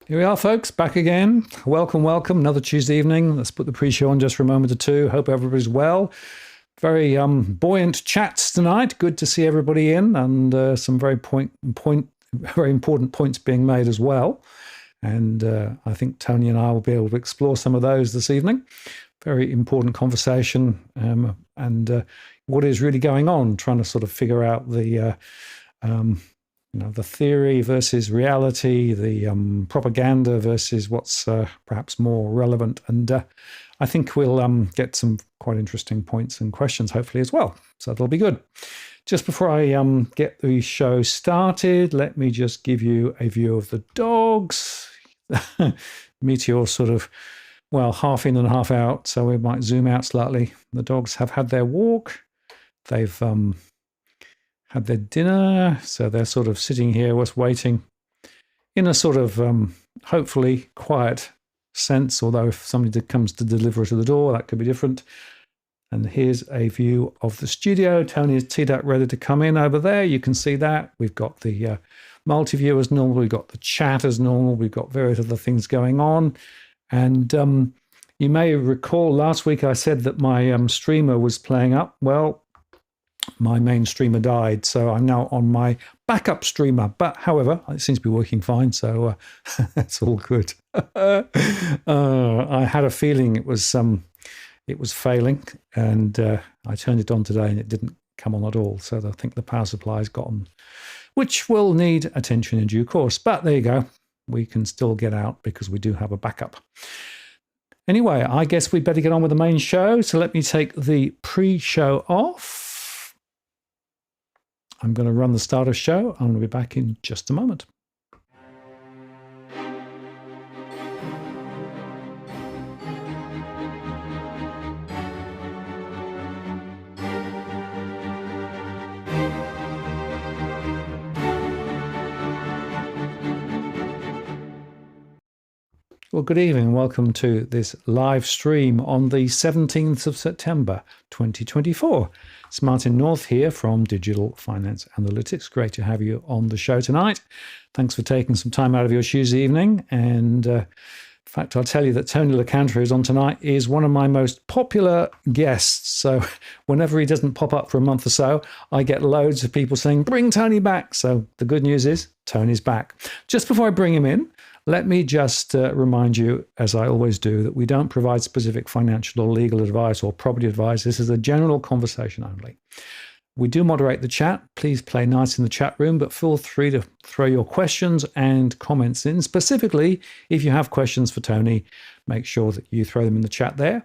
Here we are, folks, back again. Welcome, welcome. Another Tuesday evening. Let's put the pre-show on just for a moment or two. Hope everybody's well. Very buoyant chats tonight. Good to see everybody in, and some very very important points being made as well. And I think Tony and I will be able to explore some of those this evening. Very important conversation, and what is really going on, trying to sort of figure out the the theory versus reality, the propaganda versus what's perhaps more relevant. And I think we'll get some quite interesting points and questions, hopefully, as well. So that'll be good. Just before I get the show started, let me just give you a view of the dogs. Meteor sort of, well, half in and half out, so we might zoom out slightly. The dogs have had their walk. They've had their dinner, so they're sort of sitting here just waiting in a sort of hopefully quiet sense, although if somebody comes to deliver it to the door, that could be different. And here's a view of the studio. Tony is teed up ready to come in over there. You can see that. We've got the multi-view as normal. We've got the chat as normal. We've got various other things going on. And you may recall last week I said that my streamer was playing up. Well, my main streamer died, so I'm now on my backup streamer. But however, it seems to be working fine, so that's all good. I had a feeling it was failing, and I turned it on today, and it didn't come on at all. So I think the power supply has gotten, which will need attention in due course. But there you go. We can still get out because we do have a backup. Anyway, I guess we'd better get on with the main show. So let me take the pre-show off. I'm going to run the start of show. I'm going to be back in just a moment. Well, good evening. Welcome to this live stream on the 17th of September, 2024. It's Martin North here from Digital Finance Analytics. Great to have you on the show tonight. Thanks for taking some time out of your Tuesday evening. And in fact, I'll tell you that Tony Locantro, who's on tonight, is one of my most popular guests. So whenever he doesn't pop up for a month or so, I get loads of people saying, bring Tony back. So the good news is Tony's back. Just before I bring him in, let me just remind you, as I always do, that we don't provide specific financial or legal advice or property advice. This is a general conversation only. We do moderate the chat. Please play nice in the chat room, but feel free to throw your questions and comments in. Specifically, if you have questions for Tony, make sure that you throw them in the chat there.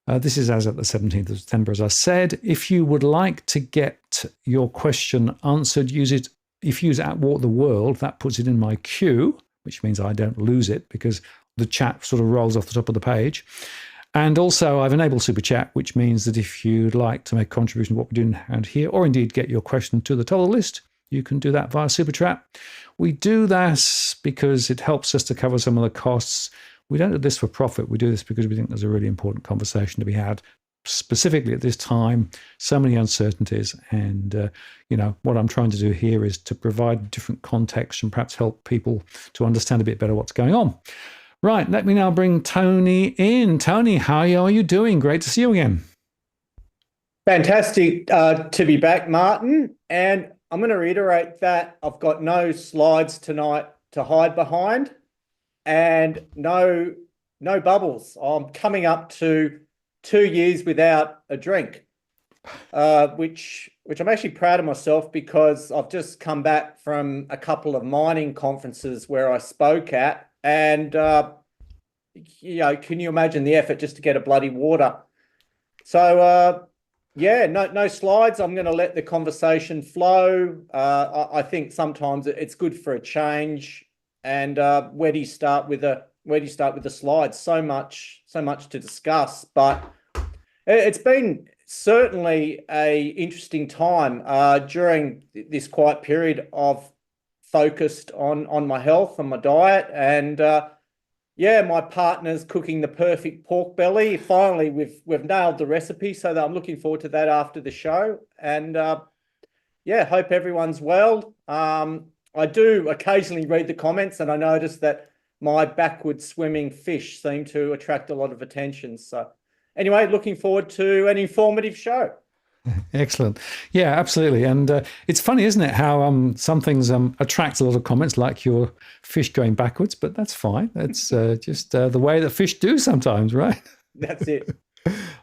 This is as at the 17th of September, as I said. If you would like to get your question answered, use it. If you use @WalkTheWorld, that puts it in my queue, which means I don't lose it because the chat sort of rolls off the top of the page. And also I've enabled Super Chat, which means that if you'd like to make a contribution to what we're doing around here, or indeed get your question to the top of the list, you can do that via Super Chat. We do that because it helps us to cover some of the costs. We don't do this for profit. We do this because we think there's a really important conversation to be had, specifically at this time, so many uncertainties. And, what I'm trying to do here is to provide different context and perhaps help people to understand a bit better what's going on. Right, let me now bring Tony in. Tony, how are you doing? Great to see you again. Fantastic to be back, Martin. And I'm going to reiterate that I've got no slides tonight to hide behind and no bubbles. I'm coming up to 2 years without a drink, which I'm actually proud of myself because I've just come back from a couple of mining conferences where I spoke at, and can you imagine the effort just to get a bloody water? So no slides. I'm going to let the conversation flow. I think sometimes it's good for a change. And where do you start with the slides? So much to discuss, but it's been certainly a interesting time during this quiet period. I've focused on my health and my diet, and my partner's cooking the perfect pork belly. Finally, we've nailed the recipe, so that I'm looking forward to that after the show. And hope everyone's well. I do occasionally read the comments, and I noticed that my backward swimming fish seem to attract a lot of attention. So anyway, looking forward to an informative show. Excellent. Yeah, absolutely. And it's funny, isn't it, how some things attract a lot of comments, like your fish going backwards, but that's fine. It's just the way that fish do sometimes, right? That's it.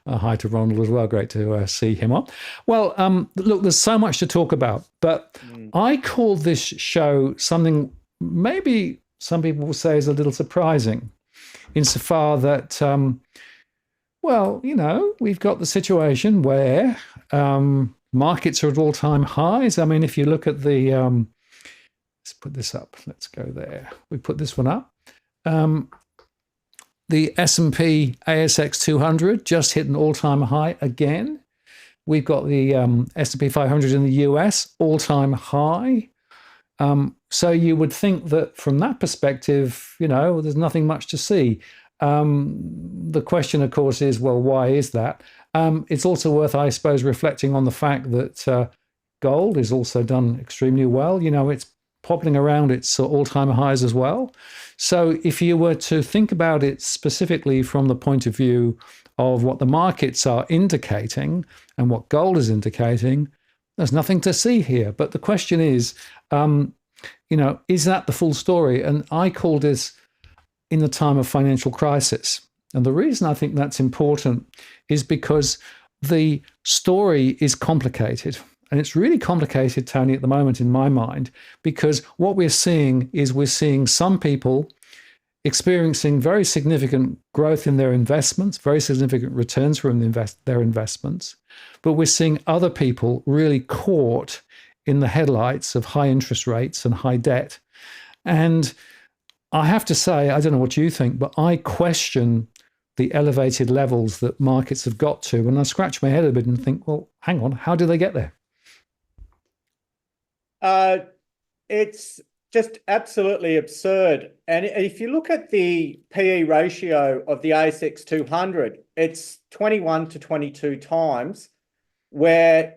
Hi to Ronald as well. Great to see him on. Well, look, there's so much to talk about, but I call this show something maybe some people will say is a little surprising, insofar that, well, you know, we've got the situation where markets are at all-time highs. I mean, if you look at the, let's put this up. Let's go there. We put this one up. The S&P ASX 200 just hit an all-time high again. We've got the S&P 500 in the US, all-time high. So you would think that from that perspective, you know, there's nothing much to see. The question, of course, is, well, why is that? It's also worth, I suppose, reflecting on the fact that gold is also done extremely well. You know, it's popping around its all-time highs as well. So if you were to think about it specifically from the point of view of what the markets are indicating and what gold is indicating, there's nothing to see here. But the question is, you know, is that the full story? And I call this in the time of financial crisis. And the reason I think that's important is because the story is complicated. And it's really complicated, Tony, at the moment in my mind, because what we're seeing is we're seeing some people experiencing very significant growth in their investments, very significant returns from their investments. But we're seeing other people really caught in the headlights of high interest rates and high debt. And I have to say, I don't know what you think, but I question the elevated levels that markets have got to. And I scratch my head a bit and think, well, hang on, how do they get there? It's just absolutely absurd. And if you look at the PE ratio of the ASX 200, it's 21 to 22 times, where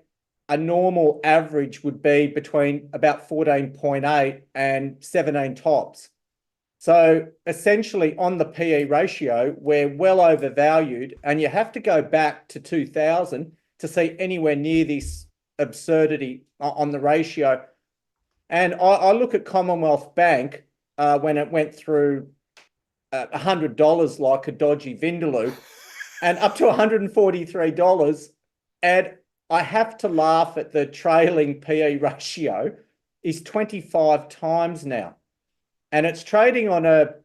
a normal average would be between about 14.8 and 17 tops. So essentially on the PE ratio, we're well overvalued, and you have to go back to 2000 to see anywhere near this absurdity on the ratio. And I look at Commonwealth Bank when it went through $100 like a dodgy Vindaloo and up to $143. And I have to laugh at the trailing PE ratio is 25 times now. And it's trading on a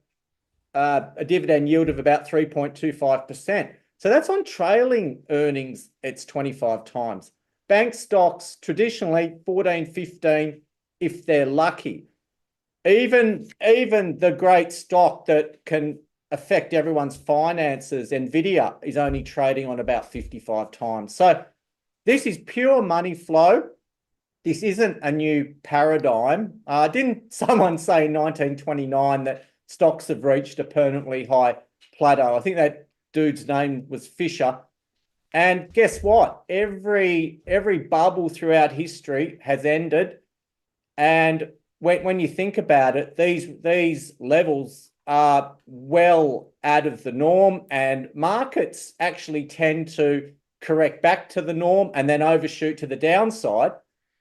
dividend yield of about 3.25%. So that's on trailing earnings, it's 25 times. Bank stocks, traditionally 14, 15, if they're lucky. Even the great stock that can affect everyone's finances, Nvidia, is only trading on about 55 times. So this is pure money flow. This isn't a new paradigm. Didn't someone say in 1929 that stocks have reached a permanently high plateau? I think that dude's name was Fisher. And guess what? Every bubble throughout history has ended. And when you think about it, these levels are well out of the norm, and markets actually tend to correct back to the norm and then overshoot to the downside.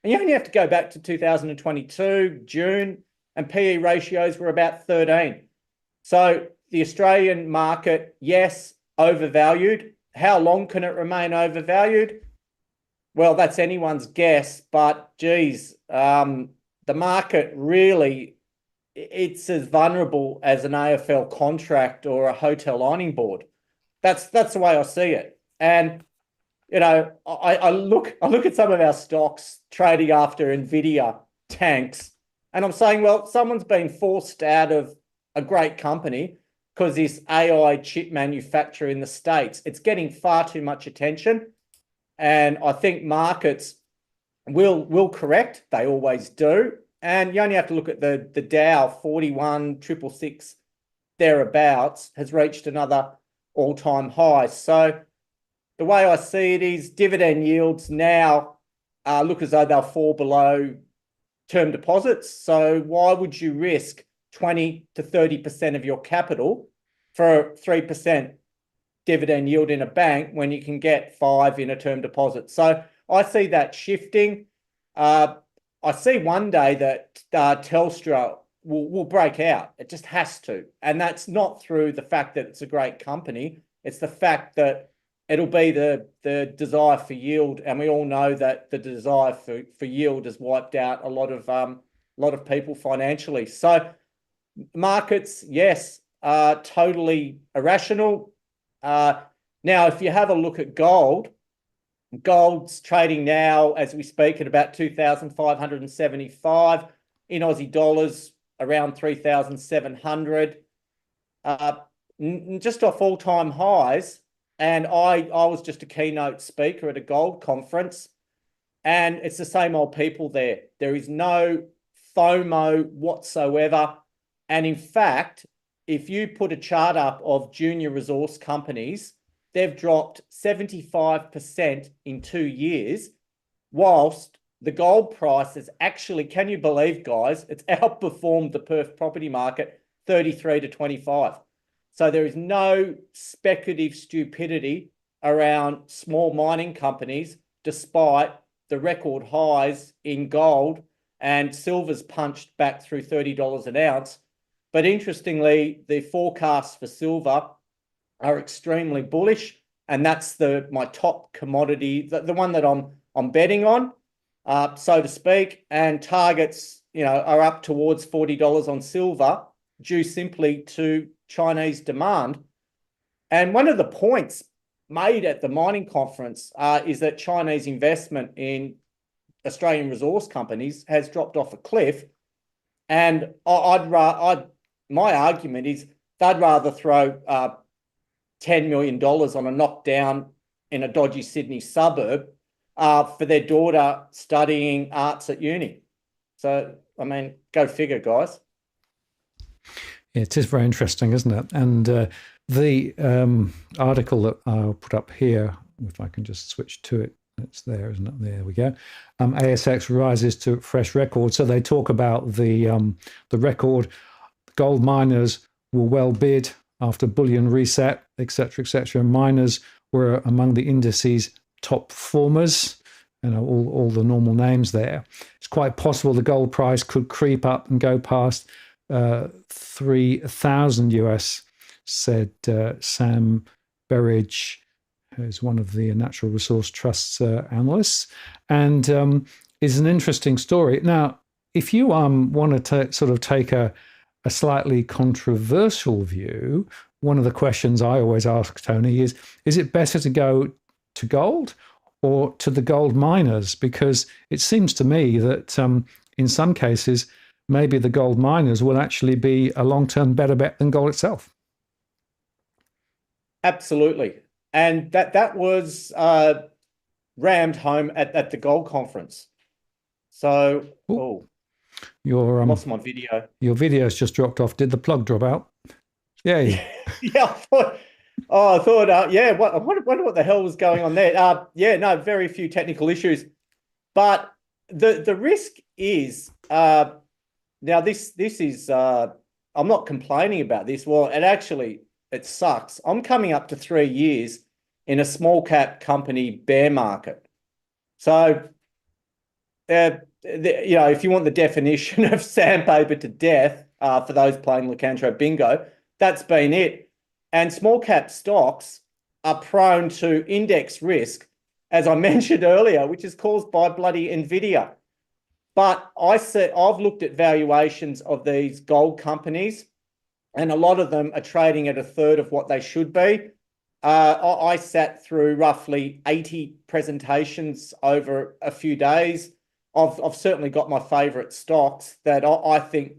And you only have to go back to 2022, June, and PE ratios were about 13. So the Australian market, yes, overvalued. How long can it remain overvalued? Well, that's anyone's guess, but geez, the market really, it's as vulnerable as an AFL contract or a hotel ironing board. That's the way I see it. And you know, I look at some of our stocks trading after Nvidia tanks, and I'm saying, well, someone's been forced out of a great company because this AI chip manufacturer in the States, it's getting far too much attention. And I think markets will correct. They always do. And you only have to look at the Dow 41,666 thereabouts has reached another all-time high. So the way I see it is dividend yields now look as though they'll fall below term deposits. So why would you risk 20 to 30% of your capital for 3% dividend yield in a bank when you can get 5 in a term deposit. So I see that shifting. I see one day that Telstra will break out. It just has to. And that's not through the fact that it's a great company. It's the fact that it'll be the desire for yield. And we all know that the desire for yield has wiped out a lot of people financially. So markets, yes, totally irrational. Now, if you have a look at gold's trading now, as we speak, at about 2,575 in Aussie dollars, around 3,700, just off all-time highs. And I was just a keynote speaker at a gold conference, and it's the same old people there. There is no FOMO whatsoever. And in fact, if you put a chart up of junior resource companies, they've dropped 75% in 2 years, whilst the gold price is actually, can you believe, guys, it's outperformed the Perth property market 33 to 25. So there is no speculative stupidity around small mining companies, despite the record highs in gold, and silver's punched back through $30 an ounce. But interestingly, the forecasts for silver are extremely bullish, and that's my top commodity, the one that I'm betting on, so to speak. And targets, are up towards $40 on silver, due simply to Chinese demand. And one of the points made at the mining conference is that Chinese investment in Australian resource companies has dropped off a cliff. And my argument is they'd rather throw $10 million on a knockdown in a dodgy Sydney suburb for their daughter studying arts at uni. So, I mean, go figure, guys. It is very interesting, isn't it? And the article that I'll put up here, if I can just switch to it, it's there, isn't it? There we go. ASX rises to fresh record. So they talk about the record. Gold miners were well bid after bullion reset, etc., etc. Miners were among the indices' top performers. All the normal names there. It's quite possible the gold price could creep up and go past 3,000 US, said Sam Berridge, who's one of the Natural Resource Trust's analysts, and is an interesting story. Now, if you want to sort of take a slightly controversial view, one of the questions I always ask Tony is it better to go to gold or to the gold miners? Because it seems to me that in some cases, maybe the gold miners will actually be a long-term better bet than gold itself. Absolutely. And that was rammed home at the gold conference. So, I lost my video. Your video's just dropped off. Did the plug drop out? Yeah. Yeah, I thought, I wonder what the hell was going on there. Very few technical issues. But the risk is, now this is, I'm not complaining about this. Well, it sucks. I'm coming up to 3 years in a small cap company bear market. So, if you want the definition of sandpaper to death, for those playing Locantro bingo, that's been it. And small cap stocks are prone to index risk, as I mentioned earlier, which is caused by bloody Nvidia. But I've looked at valuations of these gold companies, and a lot of them are trading at a third of what they should be. I sat through roughly 80 presentations over a few days. I've certainly got my favourite stocks that I think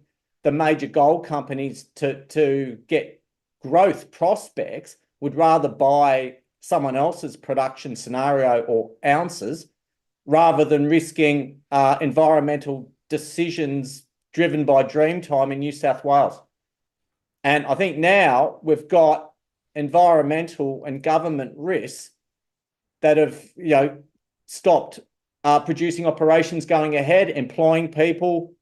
the major gold companies to get growth prospects would rather buy someone else's production scenario or ounces rather than risking environmental decisions driven by Dreamtime in New South Wales. And I think now we've got environmental and government risks that have, stopped producing operations going ahead, employing people,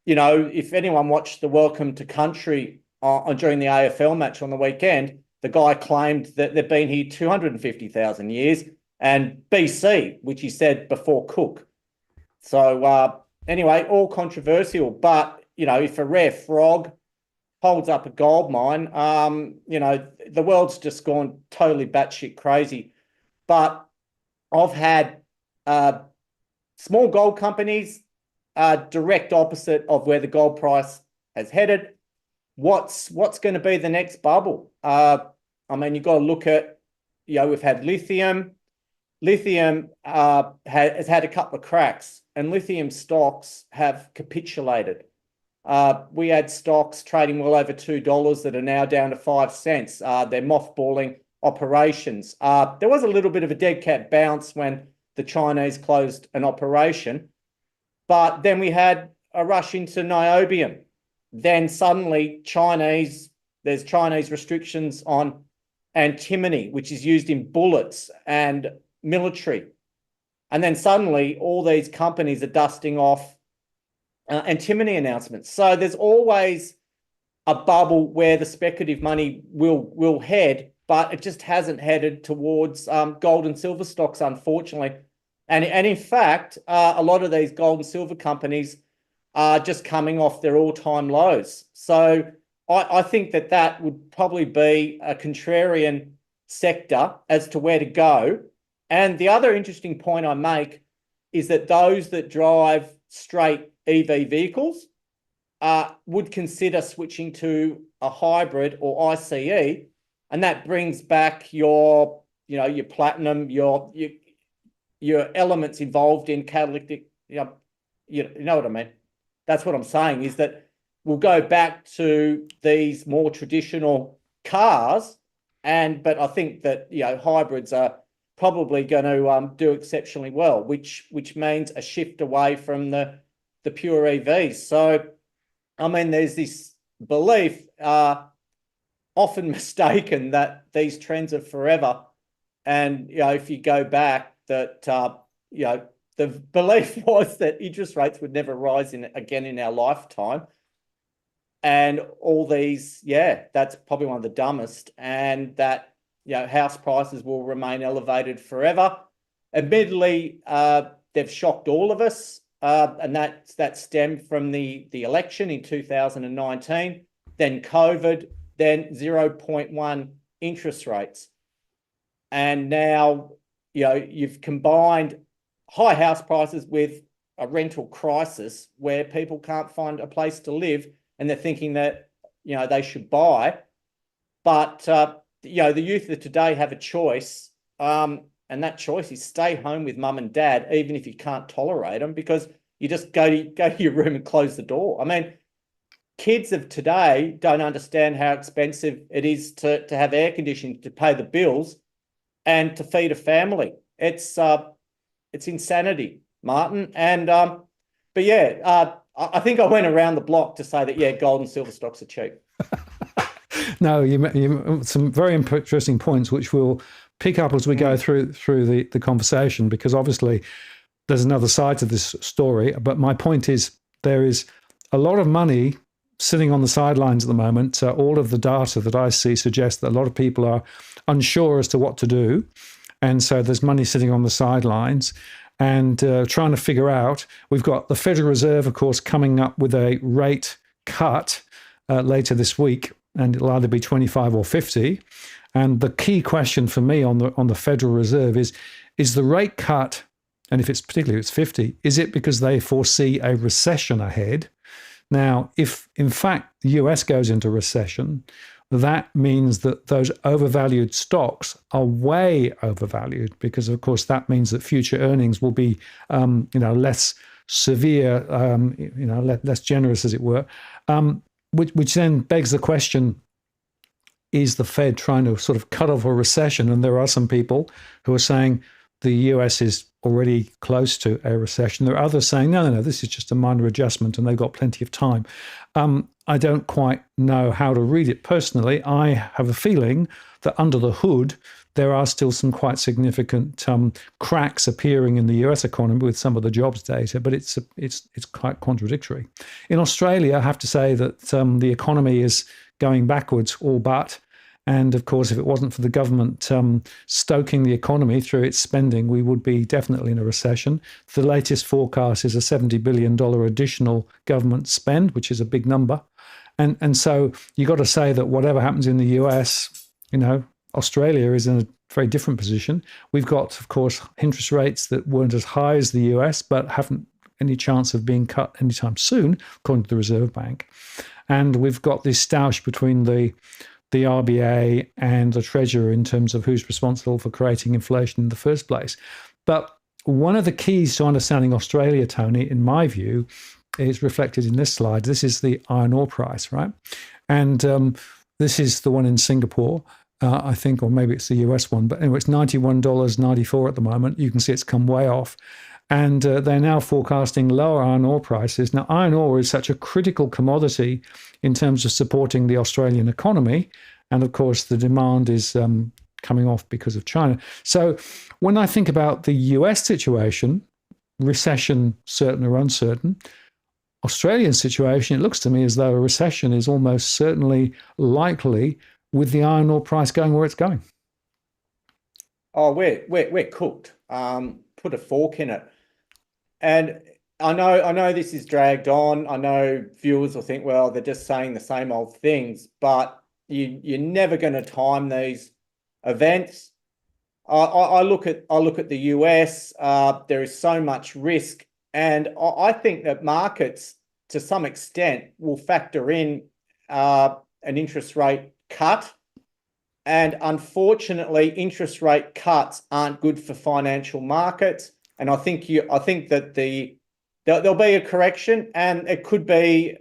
if anyone watched the Welcome to Country during the AFL match on the weekend, the guy claimed that they've been here 250,000 years, and BC, which he said before Cook. So anyway, all controversial, but if a rare frog holds up a gold mine, the world's just gone totally batshit crazy. But I've had small gold companies, direct opposite of where the gold price has headed. What's going to be the next bubble? You've got to look at, we've had lithium. Lithium has had a couple of cracks, and lithium stocks have capitulated. We had stocks trading well over $2 that are now down to 5 cents. They're mothballing operations. There was a little bit of a dead cat bounce when the Chinese closed an operation, but then we had a rush into niobium. Then suddenly there's Chinese restrictions on antimony, which is used in bullets and military. And then suddenly all these companies are dusting off antimony announcements. So there's always a bubble where the speculative money will head, but it just hasn't headed towards gold and silver stocks, unfortunately. And in fact, a lot of these gold and silver companies are just coming off their all-time lows. So I think that would probably be a contrarian sector as to where to go. And the other interesting point I make is that those that drive straight EV vehicles would consider switching to a hybrid or ICE, and that brings back your platinum, your elements involved in catalytic. You know what I mean? That's what I'm saying, is that we'll go back to these more traditional cars, but I think that hybrids are probably going to do exceptionally well, which means a shift away from the pure EVs. So, there's this belief, often mistaken, that these trends are forever. And, if you go back, that, the belief was that interest rates would never rise again in our lifetime. And all these, that's probably one of the dumbest. And that, house prices will remain elevated forever. Admittedly, they've shocked all of us. And that stemmed from the election in 2019, then COVID, then 0.1 interest rates. And now, you've combined high house prices with a rental crisis where people can't find a place to live, and they're thinking that, they should buy. But, the youth of today have a choice. And that choice is stay home with mum and dad, even if you can't tolerate them, because you just go to your room and close the door. Kids of today don't understand how expensive it is to have air conditioning, to pay the bills, and to feed a family. It's insanity, Martin. And I think I went around the block to say that gold and silver stocks are cheap. No, you some very interesting points, which we'll pick up as we go through the conversation, because obviously there's another side to this story. But my point is, there is a lot of money sitting on the sidelines at the moment. All of the data that I see suggests that a lot of people are unsure as to what to do. And so there's money sitting on the sidelines and trying to figure out. We've got the Federal Reserve, of course, coming up with a rate cut later this week, and it'll either be 25 or 50. And the key question for me on the Federal Reserve is the rate cut, and if it's 50, is it because they foresee a recession ahead? Now, if in fact the US goes into recession, that means that those overvalued stocks are way overvalued, because of course that means that future earnings will be less severe, less generous, as it were, which then begs the question, is the Fed trying to sort of cut off a recession? And there are some people who are saying the US is already close to a recession. There are others saying, no, this is just a minor adjustment and they've got plenty of time. I don't quite know how to read it personally. I have a feeling that under the hood, there are still some quite significant cracks appearing in the US economy with some of the jobs data, but it's quite contradictory. In Australia, I have to say that the economy is going backwards, all but. And of course, if it wasn't for the government stoking the economy through its spending, we would be definitely in a recession. The latest forecast is a $70 billion additional government spend, which is a big number. And so you got to say that whatever happens in the US, Australia is in a very different position. We've got, of course, interest rates that weren't as high as the US, but haven't any chance of being cut anytime soon, according to the Reserve Bank. And we've got this stoush between the RBA and the Treasurer in terms of who's responsible for creating inflation in the first place. But one of the keys to understanding Australia, Tony, in my view, is reflected in this slide. This is the iron ore price, right? And this is the one in Singapore, I think, or maybe it's the US one. But anyway, it's $91.94 at the moment. You can see it's come way off. And they're now forecasting lower iron ore prices. Now, iron ore is such a critical commodity in terms of supporting the Australian economy. And of course, the demand is coming off because of China. So when I think about the US situation, recession certain or uncertain, Australian situation, it looks to me as though a recession is almost certainly likely with the iron ore price going where it's going. Oh, we're cooked. Put a fork in it. And I know this is dragged on. I know viewers will think, well, they're just saying the same old things, but you're never going to time these events. I look at the US. There is so much risk, and I think that markets, to some extent, will factor in an interest rate cut. And unfortunately, interest rate cuts aren't good for financial markets. And I think that there'll be a correction, and it could be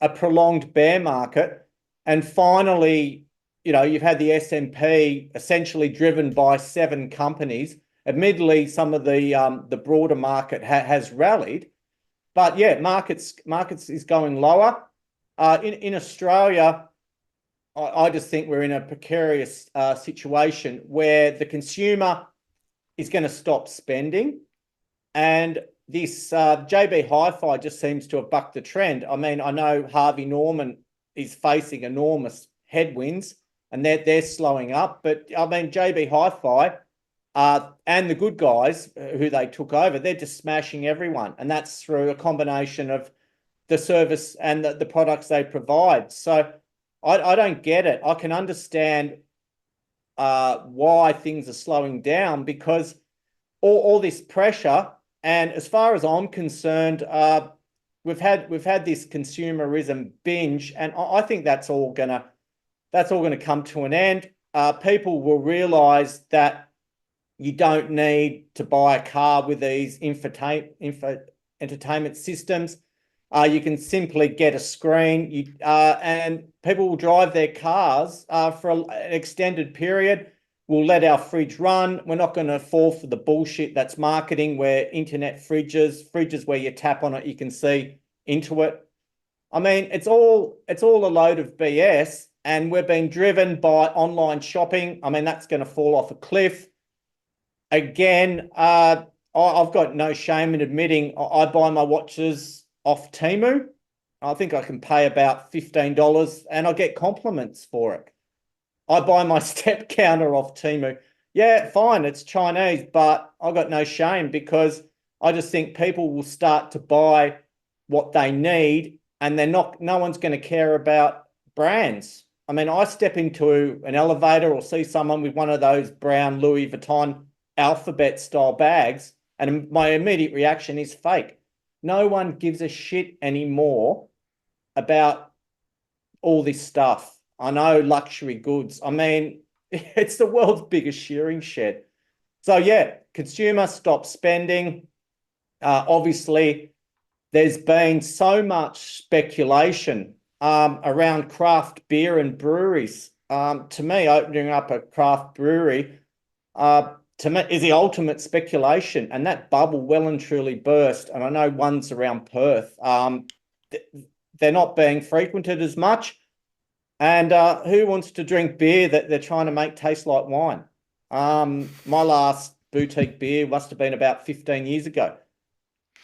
a prolonged bear market. And finally, you've had the S&P essentially driven by 7 companies. Admittedly, some of the broader market has rallied, but yeah, markets is going lower. In Australia, I just think we're in a precarious situation where the consumer is going to stop spending, and this JB Hi-Fi just seems to have bucked the trend. I mean, I know Harvey Norman is facing enormous headwinds, and they're slowing up, but I mean, JB Hi-Fi and the good guys who they took over, they're just smashing everyone, and that's through a combination of the service and the products they provide. So I don't get it. I can understand why things are slowing down, because all this pressure, and as far as I'm concerned, we've had this consumerism binge, and I think that's all gonna come to an end. People will realise that you don't need to buy a car with these entertainment systems. You can simply get a screen, and people will drive their cars for an extended period. We'll let our fridge run. We're not going to fall for the bullshit that's marketing, where internet fridges where you tap on it, you can see into it. I mean, it's all a load of BS, and we're being driven by online shopping. I mean, that's going to fall off a cliff. Again, I've got no shame in admitting I buy my watches off Temu. I think I can pay about $15 and I get compliments for it. I buy my step counter off Temu. Yeah, fine, it's Chinese, but I've got no shame, because I just think people will start to buy what they need, and no one's going to care about brands. I mean, I step into an elevator or see someone with one of those brown Louis Vuitton alphabet style bags, and my immediate reaction is fake. No one gives a shit anymore about all this stuff. I know, luxury goods. I mean, it's the world's biggest shearing shed. So yeah, consumers stop spending. Obviously, there's been so much speculation around craft beer and breweries. To me, opening up a craft brewery, to me is the ultimate speculation, and that bubble well and truly burst. And I know one's around Perth. They're not being frequented as much. And who wants to drink beer that they're trying to make taste like wine? My last boutique beer must have been about 15 years ago.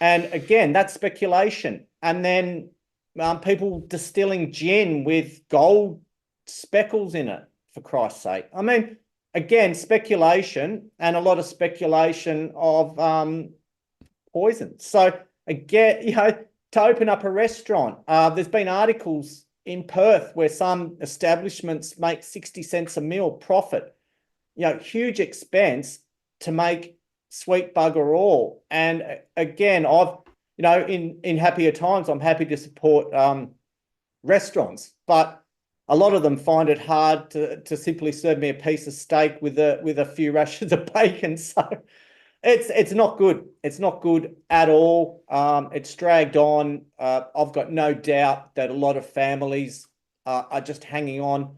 And again, that's speculation. And then people distilling gin with gold speckles in it, for Christ's sake. I mean, again, speculation, and a lot of speculation of poison. So again, to open up a restaurant, there's been articles in Perth where some establishments make 60 cents a meal profit, huge expense to make sweet bugger all. And again, I've, in happier times, I'm happy to support restaurants, but a lot of them find it hard to simply serve me a piece of steak with a few rashers of bacon. So it's not good. It's not good at all. It's dragged on. I've got no doubt that a lot of families are just hanging on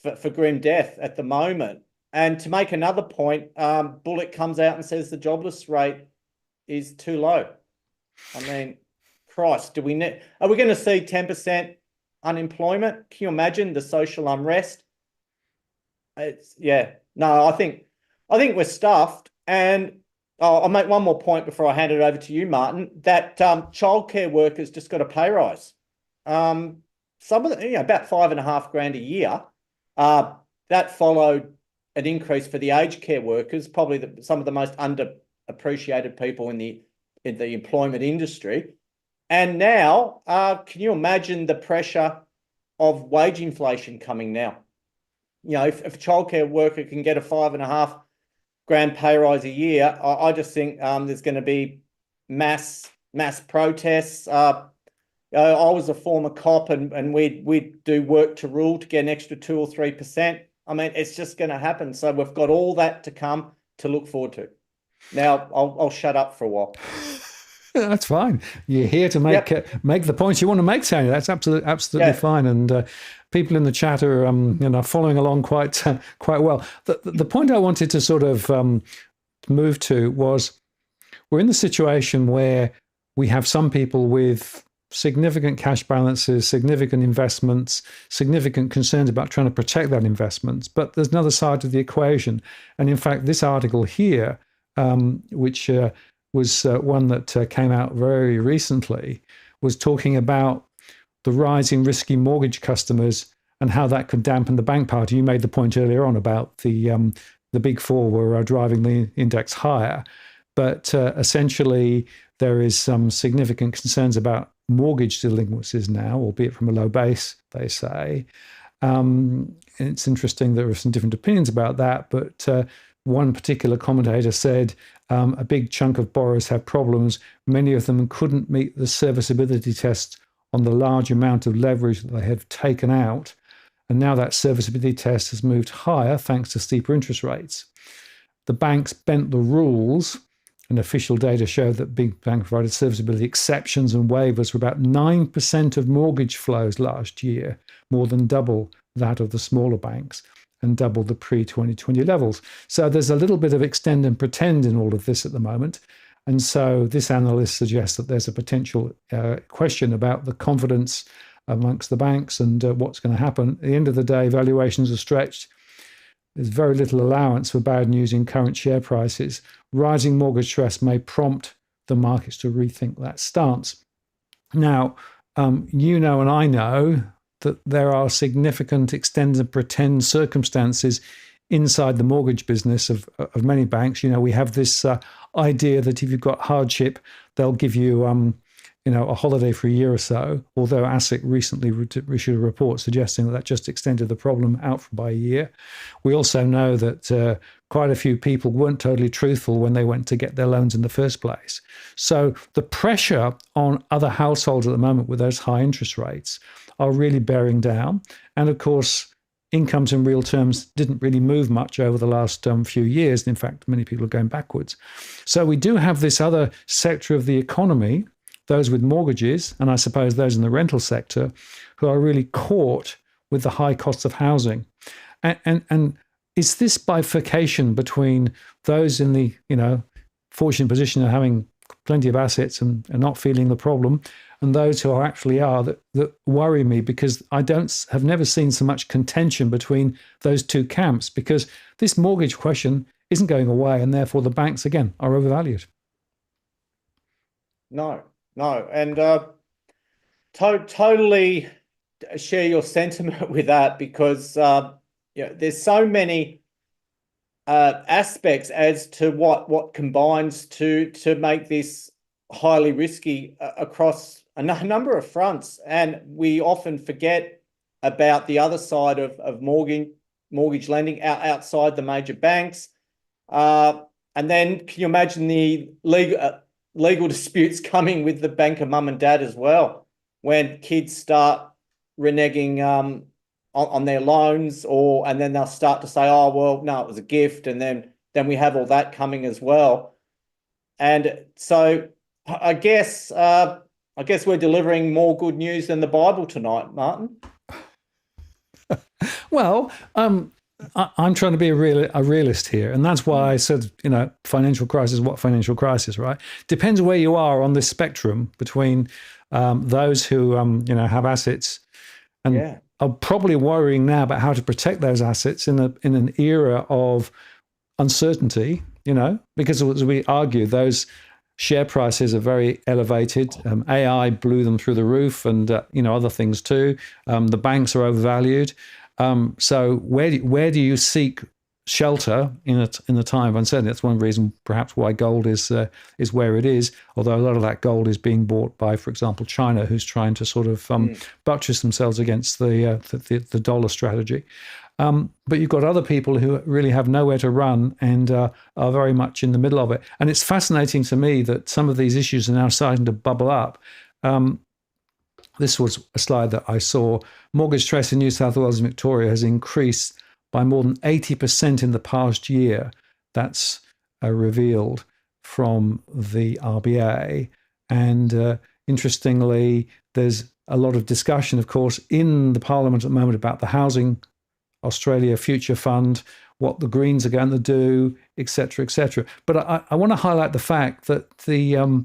for grim death at the moment. And to make another point, Bullock comes out and says the jobless rate is too low. I mean, Christ, are we going to see 10% unemployment? Can you imagine the social unrest? No, I think we're stuffed. And I'll make one more point before I hand it over to you, Martin, that childcare workers just got a pay rise. Some of the, about $5,500 a year. That followed an increase for the aged care workers, probably some of the most underappreciated people in the employment industry. And now, can you imagine the pressure of wage inflation coming now? If a childcare worker can get a $5,500 pay rise a year, I just think there's going to be mass protests. I was a former cop, and we'd do work to rule to get an extra 2 or 3%. I mean, it's just going to happen. So we've got all that to come to look forward to. Now, I'll shut up for a while. That's fine. You're here to make the points you want to make, Tony. That's absolutely fine. And people in the chat are following along quite well. The point I wanted to sort of move to was we're in the situation where we have some people with significant cash balances, significant investments, significant concerns about trying to protect that investments. But there's another side of the equation. And in fact, this article here, which was one that came out very recently, was talking about the rise in risky mortgage customers and how that could dampen the bank party. You made the point earlier on about the big four were driving the index higher. But essentially, there is some significant concerns about mortgage delinquencies now, albeit from a low base, they say. And it's interesting, there are some different opinions about that, but one particular commentator said a big chunk of borrowers have problems. Many of them couldn't meet the serviceability test on the large amount of leverage that they have taken out. And now that serviceability test has moved higher thanks to steeper interest rates. The banks bent the rules, and official data showed that big bank provided serviceability exceptions and waivers were about 9% of mortgage flows last year, more than double that of the smaller banks and double the pre-2020 levels. So there's a little bit of extend and pretend in all of this at the moment. And so this analyst suggests that there's a potential question about the confidence amongst the banks and what's going to happen. At the end of the day, valuations are stretched. There's very little allowance for bad news in current share prices. Rising mortgage stress may prompt the markets to rethink that stance. Now, and I know that there are significant extend and pretend circumstances inside the mortgage business of many banks. We have this idea that if you've got hardship, they'll give you a holiday for a year or so, although ASIC recently issued a report suggesting that just extended the problem out by a year. We also know that quite a few people weren't totally truthful when they went to get their loans in the first place. So the pressure on other households at the moment with those high interest rates are really bearing down. And of course, incomes in real terms didn't really move much over the last few years. In fact, many people are going backwards. So we do have this other sector of the economy, those with mortgages, and I suppose those in the rental sector, who are really caught with the high costs of housing. And is this bifurcation between those in the, fortunate position of having plenty of assets and not feeling the problem, and those who are that worry me, because I have never seen so much contention between those two camps, because this mortgage question isn't going away, and therefore the banks again are overvalued. No, and totally share your sentiment with that, because there's so many aspects as to what combines to make this highly risky across a number of fronts, and we often forget about the other side of mortgage lending outside the major banks. And then can you imagine the legal disputes coming with the banker mum and dad as well, when kids start reneging on their loans, and then they'll start to say, oh, well, no, it was a gift. And then we have all that coming as well. And so I guess we're delivering more good news than the Bible tonight, Martin. Well, I'm trying to be a realist here. And that's why I said, financial crisis, what financial crisis, right? Depends where you are on this spectrum between those who, have assets and are probably worrying now about how to protect those assets in an era of uncertainty, because as we argue, those share prices are very elevated. AI blew them through the roof, and other things too. The banks are overvalued. So where do you seek shelter in a time of uncertainty? That's one reason, perhaps, why gold is where it is. Although a lot of that gold is being bought by, for example, China, who's trying to sort of buttress themselves against the dollar strategy. But you've got other people who really have nowhere to run and are very much in the middle of it. And it's fascinating to me that some of these issues are now starting to bubble up. This was a slide that I saw. Mortgage stress in New South Wales and Victoria has increased by more than 80% in the past year. That's revealed from the RBA. And interestingly, there's a lot of discussion, of course, in the Parliament at the moment about the Housing Australia Future Fund, what the Greens are going to do, et cetera, et cetera. But I want to highlight the fact that the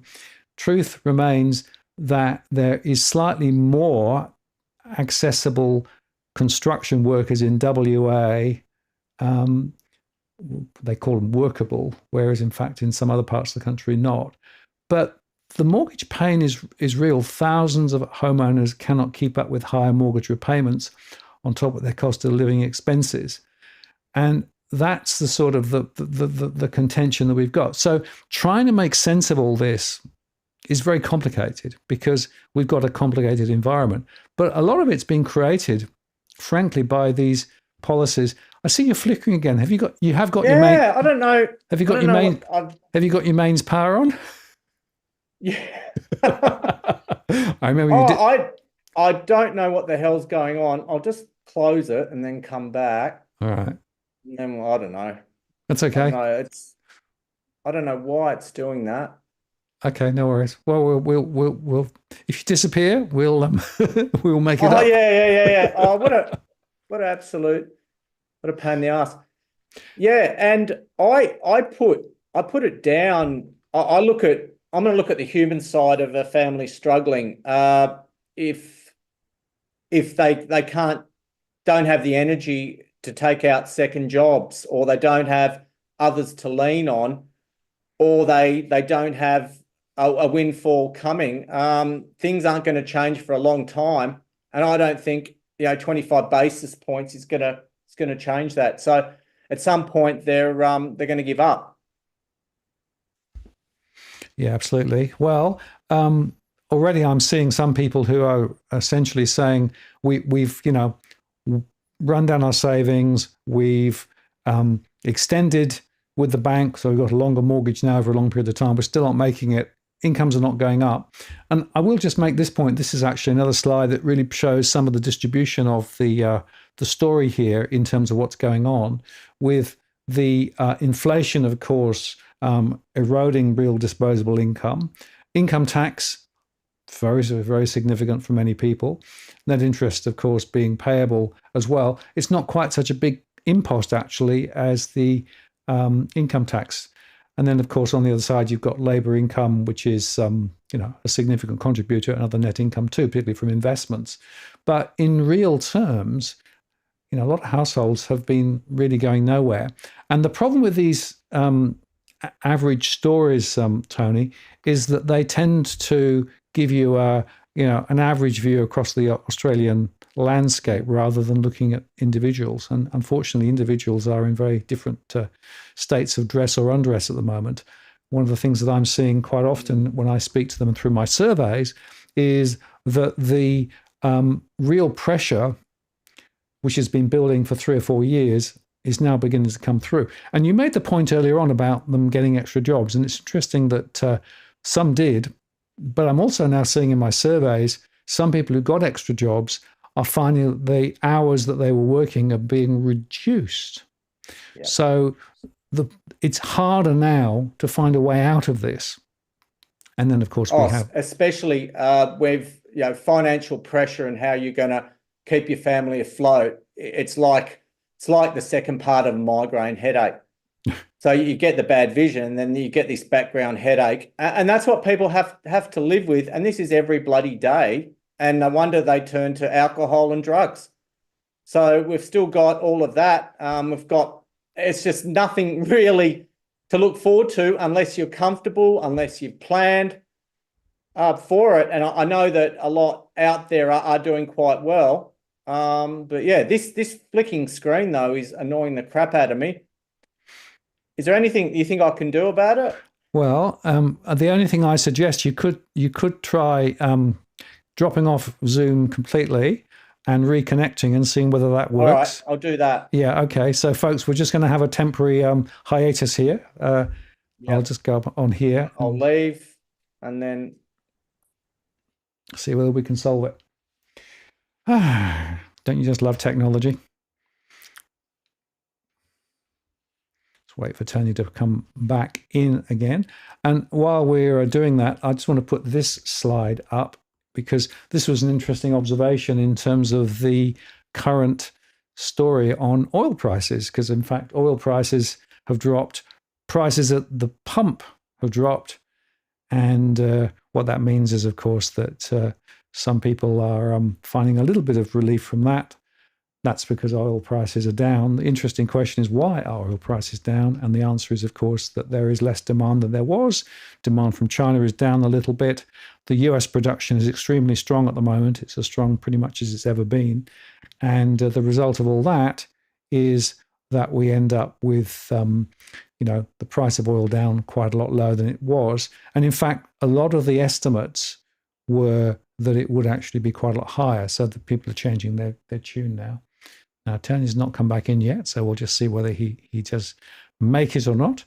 truth remains that there is slightly more accessible construction workers in WA. They call them workable, whereas in fact in some other parts of the country not. But the mortgage pain is real. Thousands of homeowners cannot keep up with higher mortgage repayments on top of their cost of living expenses. And that's the sort of the contention that we've got. So trying to make sense of all this is very complicated, because we've got a complicated environment. But a lot of it's been created, frankly, by these policies. I see you're flickering again. Have you got your main? Yeah, I don't know. Have you got your main? Have you got your mains power on? Yeah. I remember you did. I don't know what the hell's going on. I'll just close it and then come back. All right. And then I don't know. That's okay. I don't know why it's doing that. Okay, no worries. Well, we'll if you disappear, we'll we'll make it up. Oh yeah. Oh, what a pain in the ass. Yeah, and I put it down. I'm going to look at the human side of a family struggling. If they don't have the energy to take out second jobs, or they don't have others to lean on, or they don't have a windfall coming, things aren't going to change for a long time. And I don't think 25 basis points is going to change that. So at some point they're going to give up. Yeah, absolutely. Well, already I'm seeing some people who are essentially saying we've run down our savings, we've extended with the bank, so we've got a longer mortgage now for a long period of time. We're still not making it. Incomes are not going up. And I will just make this point. This is actually another slide that really shows some of the distribution of the story here in terms of what's going on with the inflation, of course, eroding real disposable income. Income tax, very, very significant for many people. Net interest, of course, being payable as well. It's not quite such a big impost actually as the income tax. And then, of course, on the other side, you've got labour income, which is a significant contributor, and other net income too, particularly from investments. But in real terms, a lot of households have been really going nowhere. And the problem with these average stories, Tony, is that they tend to give you an average view across the Australian landscape rather than looking at individuals. And unfortunately, individuals are in very different states of dress or undress at the moment. One of the things that I'm seeing quite often when I speak to them and through my surveys is that the real pressure, which has been building for 3 or 4 years, is now beginning to come through. And you made the point earlier on about them getting extra jobs. And it's interesting that some did, but I'm also now seeing in my surveys, some people who got extra jobs are finding that the hours that they were working are being reduced. Yeah. So it's harder now to find a way out of this. And then, of course, we have... Especially with financial pressure and how you're going to keep your family afloat. It's like the second part of a migraine headache. So you get the bad vision, and then you get this background headache. And that's what people have to live with. And this is every bloody day. And no wonder they turn to alcohol and drugs. So we've still got all of that. It's just nothing really to look forward to unless you're comfortable, unless you've planned for it. And I know that a lot out there are doing quite well. But yeah, this flicking screen though is annoying the crap out of me. Is there anything you think I can do about it? Well, the only thing I suggest you could try dropping off Zoom completely and reconnecting and seeing whether that works. All right, I'll do that. Yeah, okay. So, folks, we're just going to have a temporary hiatus here. Yep. I'll just go up on here. I'll leave and then... see whether we can solve it. Don't you just love technology? Let's wait for Tony to come back in again. And while we're doing that, I just want to put this slide up, because this was an interesting observation in terms of the current story on oil prices, because in fact, oil prices have dropped, prices at the pump have dropped. And what that means is, of course, that some people are finding a little bit of relief from that. That's because oil prices are down. The interesting question is, why are oil prices down? And the answer is, of course, that there is less demand than there was. Demand from China is down a little bit. The US production is extremely strong at the moment. It's as strong pretty much as it's ever been. And the result of all that is that we end up with, the price of oil down quite a lot lower than it was. And in fact, a lot of the estimates were that it would actually be quite a lot higher. So the people are changing their tune now. Now, Tony's not come back in yet, so we'll just see whether he does make it or not.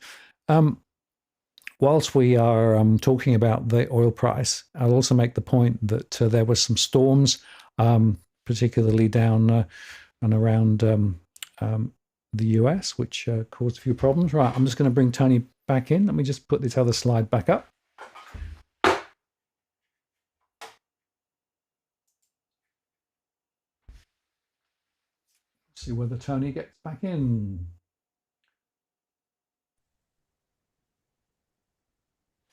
Whilst we are talking about the oil price, I'll also make the point that there were some storms, particularly down and around the US, which caused a few problems. Right, I'm just going to bring Tony back in. Let me just put this other slide back up. See whether Tony gets back in.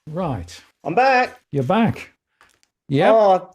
Right. I'm back. You're back. Yeah. Oh,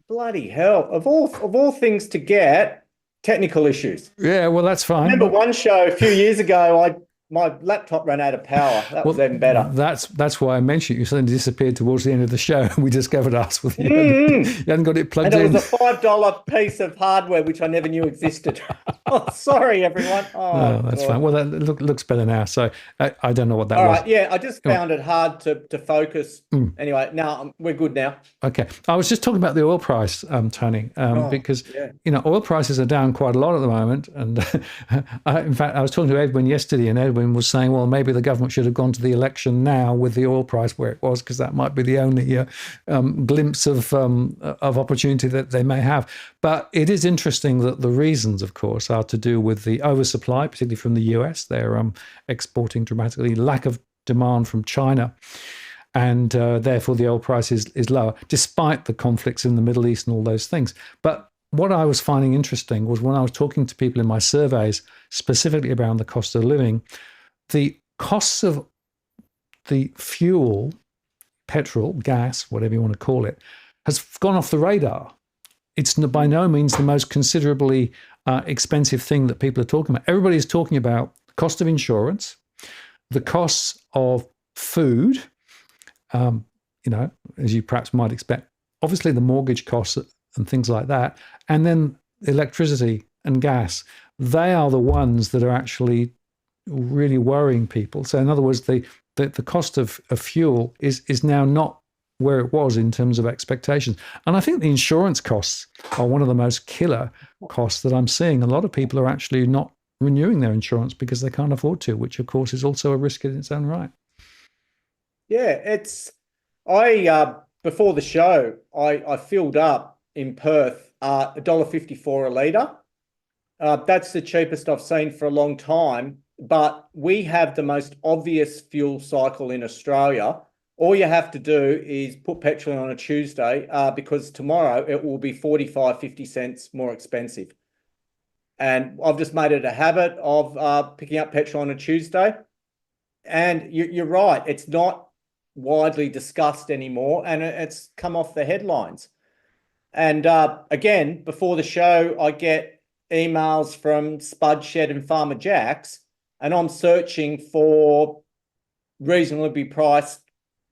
bloody hell. Of all things to get, technical issues. Yeah, well, that's fine. I remember one show a few years ago, my laptop ran out of power. That was even better. That's why I mentioned it. You suddenly disappeared towards the end of the show, and we discovered us with you hadn't got it plugged in. And it was a $5 piece of hardware which I never knew existed. Oh, sorry, everyone. Oh, no, that's fine. Well, that looks better now. So I don't know what that was. All right, yeah, I just found it hard to focus. Anyway, now we're good now. Okay, I was just talking about the oil price, Tony, because oil prices are down quite a lot at the moment. And in fact, I was talking to Edwin yesterday, and Edwin was saying, well, maybe the government should have gone to the election now with the oil price where it was, because that might be the only glimpse of opportunity that they may have. But it is interesting that the reasons, of course, are to do with the oversupply, particularly from the US. They're exporting dramatically, lack of demand from China, and therefore the oil price is lower, despite the conflicts in the Middle East and all those things. But what I was finding interesting was when I was talking to people in my surveys, specifically around the cost of living, the costs of the fuel, petrol, gas, whatever you want to call it, has gone off the radar. It's by no means the most considerably expensive thing that people are talking about. Everybody's talking about the cost of insurance, the costs of food, as you perhaps might expect, obviously the mortgage costs and things like that, and then electricity and gas. They are the ones that are actually really worrying people. So in other words, the cost of fuel is now not where it was in terms of expectations. And I think the insurance costs are one of the most killer costs that I'm seeing. A lot of people are actually not renewing their insurance because they can't afford to, which of course is also a risk in its own right. Yeah, before the show, I filled up in Perth $1.54 a litre. That's the cheapest I've seen for a long time, but we have the most obvious fuel cycle in Australia. All you have to do is put petrol on a Tuesday because tomorrow it will be 45, 50 cents more expensive. And I've just made it a habit of picking up petrol on a Tuesday. And you're right, it's not widely discussed anymore, and it's come off the headlines. And again, before the show, I get emails from Spud Shed and Farmer Jack's, and I'm searching for reasonably priced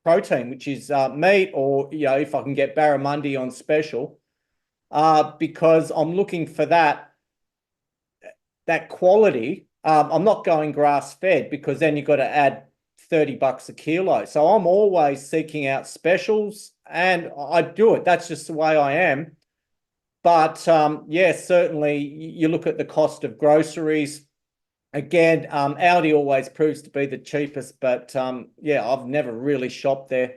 protein, which is meat, or if I can get barramundi on special, because I'm looking for that quality. I'm not going grass fed because then you've got to add $30 a kilo. So I'm always seeking out specials, and I do it. That's just the way I am. But certainly you look at the cost of groceries. Again, Aldi always proves to be the cheapest, but I've never really shopped there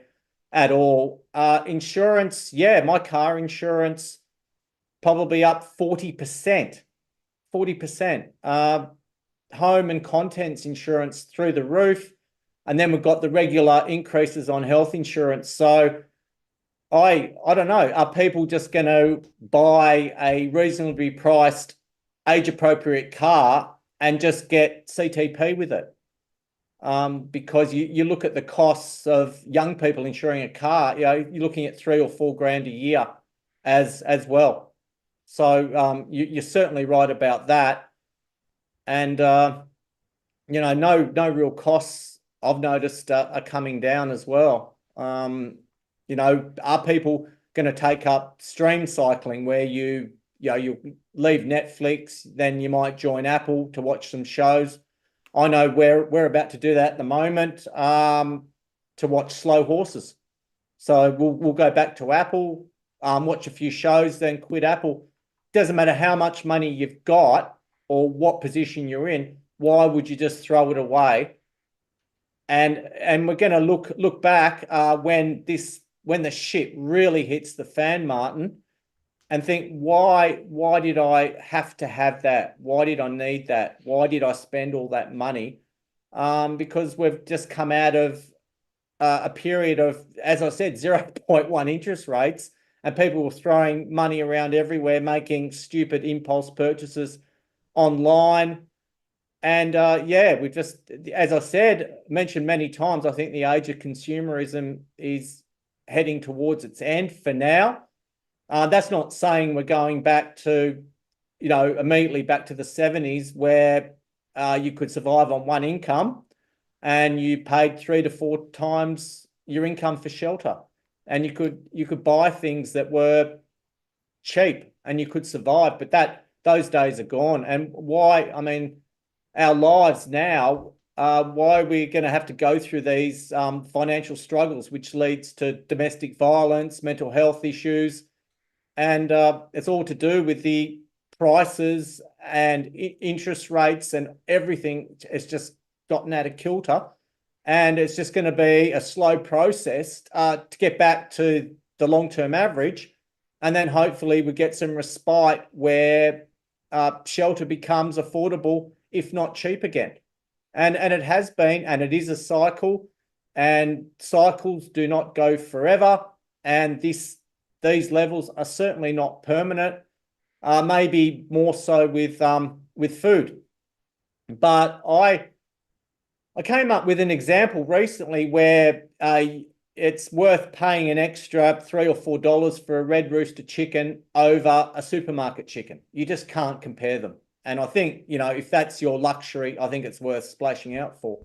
at all. Insurance, my car insurance probably up 40%. 40%. Home and contents insurance through the roof. And then we've got the regular increases on health insurance. So I don't know, are people just going to buy a reasonably priced, age-appropriate car and just get CTP with it? Because you look at the costs of young people insuring a car, you're looking at $3 or $4 grand a year as well. So you're certainly right about that. And no real costs I've noticed are coming down as well. Are people going to take up stream cycling where you leave Netflix, then you might join Apple to watch some shows? I know we're about to do that at the moment, to watch slow horses. So we'll go back to Apple, watch a few shows, then quit Apple. Doesn't matter how much money you've got or what position you're in. Why would you just throw it away? And we're going to look back when the shit really hits the fan, Martin, and think, why did I have to have that? Why did I need that? Why did I spend all that money? Because we've just come out of a period of, as I said, 0.1 interest rates, and people were throwing money around everywhere, making stupid impulse purchases online. And we just, as I said, mentioned many times, I think the age of consumerism is heading towards its end for now. That's not saying we're going back to, immediately back to the 70s where you could survive on one income and you paid 3 to 4 times your income for shelter, and you could buy things that were cheap and you could survive. But those days are gone. And why? I mean, our lives now, why are we going to have to go through these financial struggles, which leads to domestic violence, mental health issues, and it's all to do with the prices and interest rates, and everything has just gotten out of kilter. And it's just going to be a slow process to get back to the long-term average, and then hopefully we get some respite where shelter becomes affordable, if not cheap again. And it has been, and it is a cycle, and cycles do not go forever. And these levels are certainly not permanent. maybe more so with food. But I came up with an example recently where it's worth paying an extra $3 or $4 for a red rooster chicken over a supermarket chicken. You just can't compare them. And I think, if that's your luxury, I think it's worth splashing out for.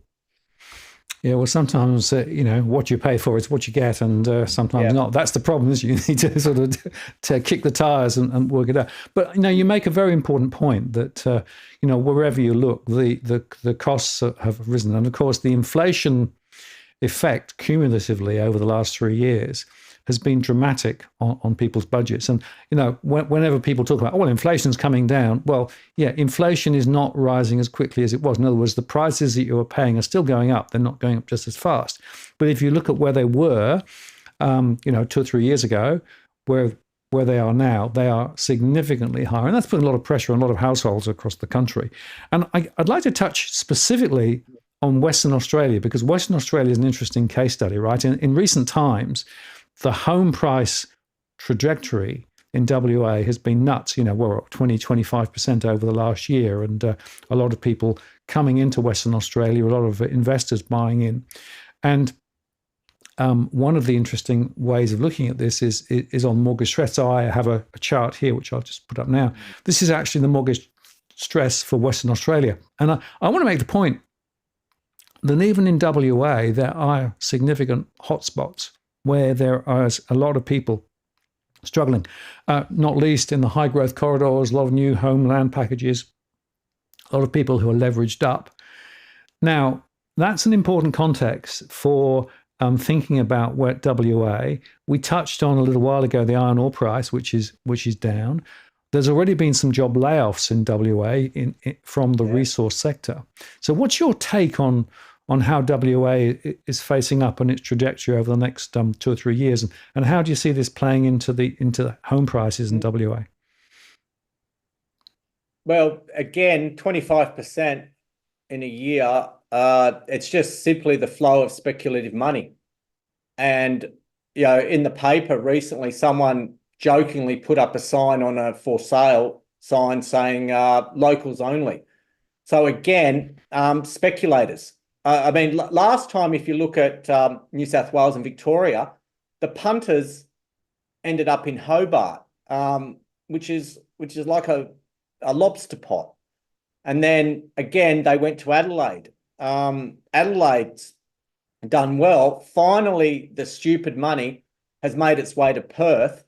Yeah, well, sometimes, what you pay for is what you get, and sometimes not. That's the problem, is you need to sort of to kick the tires and work it out. But, you make a very important point that, wherever you look, the costs have risen. And, of course, the inflation effect cumulatively over the last 3 years has been dramatic on people's budgets. And, whenever people talk about, inflation's coming down, well, yeah, inflation is not rising as quickly as it was. In other words, the prices that you are paying are still going up. They're not going up just as fast. But if you look at where they were, 2 or 3 years ago, where they are now, they are significantly higher. And that's putting a lot of pressure on a lot of households across the country. And I'd like to touch specifically on Western Australia, because Western Australia is an interesting case study, right? In recent times, the home price trajectory in WA has been nuts. We're up 20-25% over the last year, and a lot of people coming into Western Australia, a lot of investors buying in. And one of the interesting ways of looking at this is on mortgage stress. So I have a chart here, which I'll just put up now. This is actually the mortgage stress for Western Australia. And I want to make the point that even in WA, there are significant hotspots where there are a lot of people struggling, not least in the high growth corridors, a lot of new home land packages, a lot of people who are leveraged up. Now, that's an important context for thinking about where WA. We touched on a little while ago the iron ore price, which is down. There's already been some job layoffs in WA from the resource sector. So what's your take on how WA is facing up on its trajectory over the next 2 or 3 years, and how do you see this playing into home prices in WA? Well, again, 25% in a year, it's just simply the flow of speculative money. And, in the paper recently, someone jokingly put up a sign on a for sale sign saying locals only. So again, speculators. Last time, if you look at New South Wales and Victoria, the punters ended up in Hobart, which is like a lobster pot. And then again, they went to Adelaide. Adelaide's done well. Finally, the stupid money has made its way to Perth.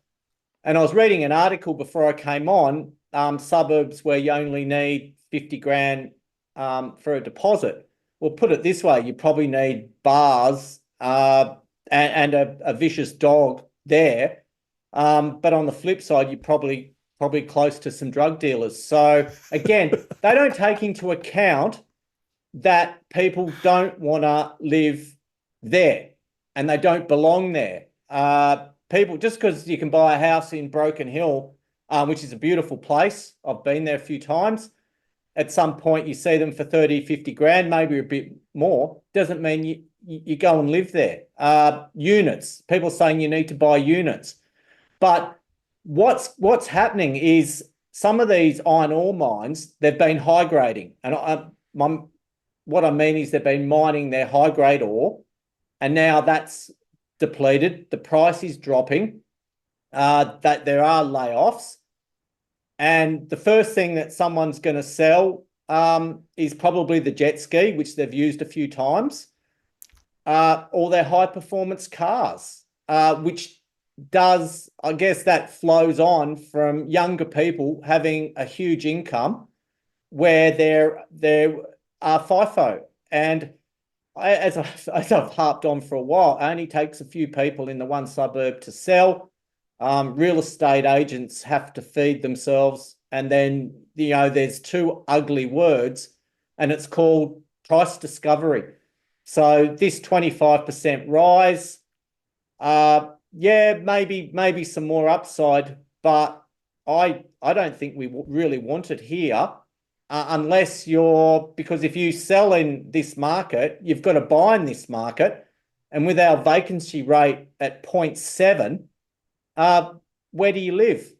And I was reading an article before I came on, suburbs where you only need 50 grand for a deposit. Well, put it this way, you probably need bars and a vicious dog there. But on the flip side, you're probably close to some drug dealers. So again, they don't take into account that people don't want to live there and they don't belong there. People, just because you can buy a house in Broken Hill, which is a beautiful place, I've been there a few times, at some point you see them for 30, 50 grand, maybe a bit more, doesn't mean you go and live there. Units, people saying you need to buy units. But what's happening is some of these iron ore mines, they've been high grading. And what I mean is they've been mining their high grade ore, and now that's depleted. The price is dropping, that there are layoffs. And the first thing that someone's going to sell is probably the jet ski, which they've used a few times, or their high performance cars, which does, I guess that flows on from younger people having a huge income where they're FIFO. And as I've harped on for a while, it only takes a few people in the one suburb to sell. Real estate agents have to feed themselves. And then, there's two ugly words, and it's called price discovery. So this 25% rise, maybe some more upside, but I don't think we really want it here, unless because if you sell in this market, you've got to buy in this market. And with our vacancy rate at 0.7, where do you live?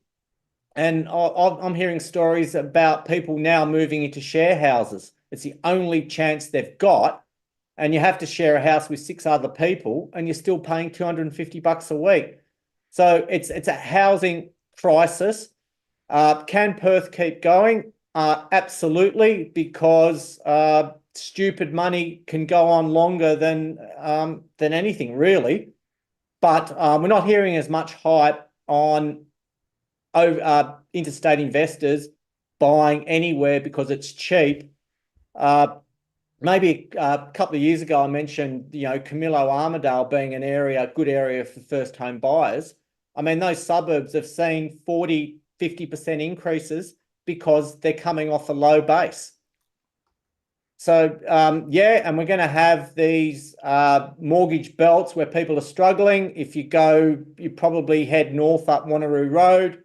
And I'm hearing stories about people now moving into share houses. It's the only chance they've got. And you have to share a house with 6 other people and you're still paying $250 a week. So it's a housing crisis. Can Perth keep going? Absolutely, because stupid money can go on longer than anything, really. But we're not hearing as much hype on interstate investors buying anywhere because it's cheap. Maybe a couple of years ago, I mentioned, Camillo Armadale being a good area for first home buyers. I mean, those suburbs have seen 40, 50% increases because they're coming off a low base. So, yeah, and we're going to have these mortgage belts where people are struggling. If you probably head north up Wanneroo Road.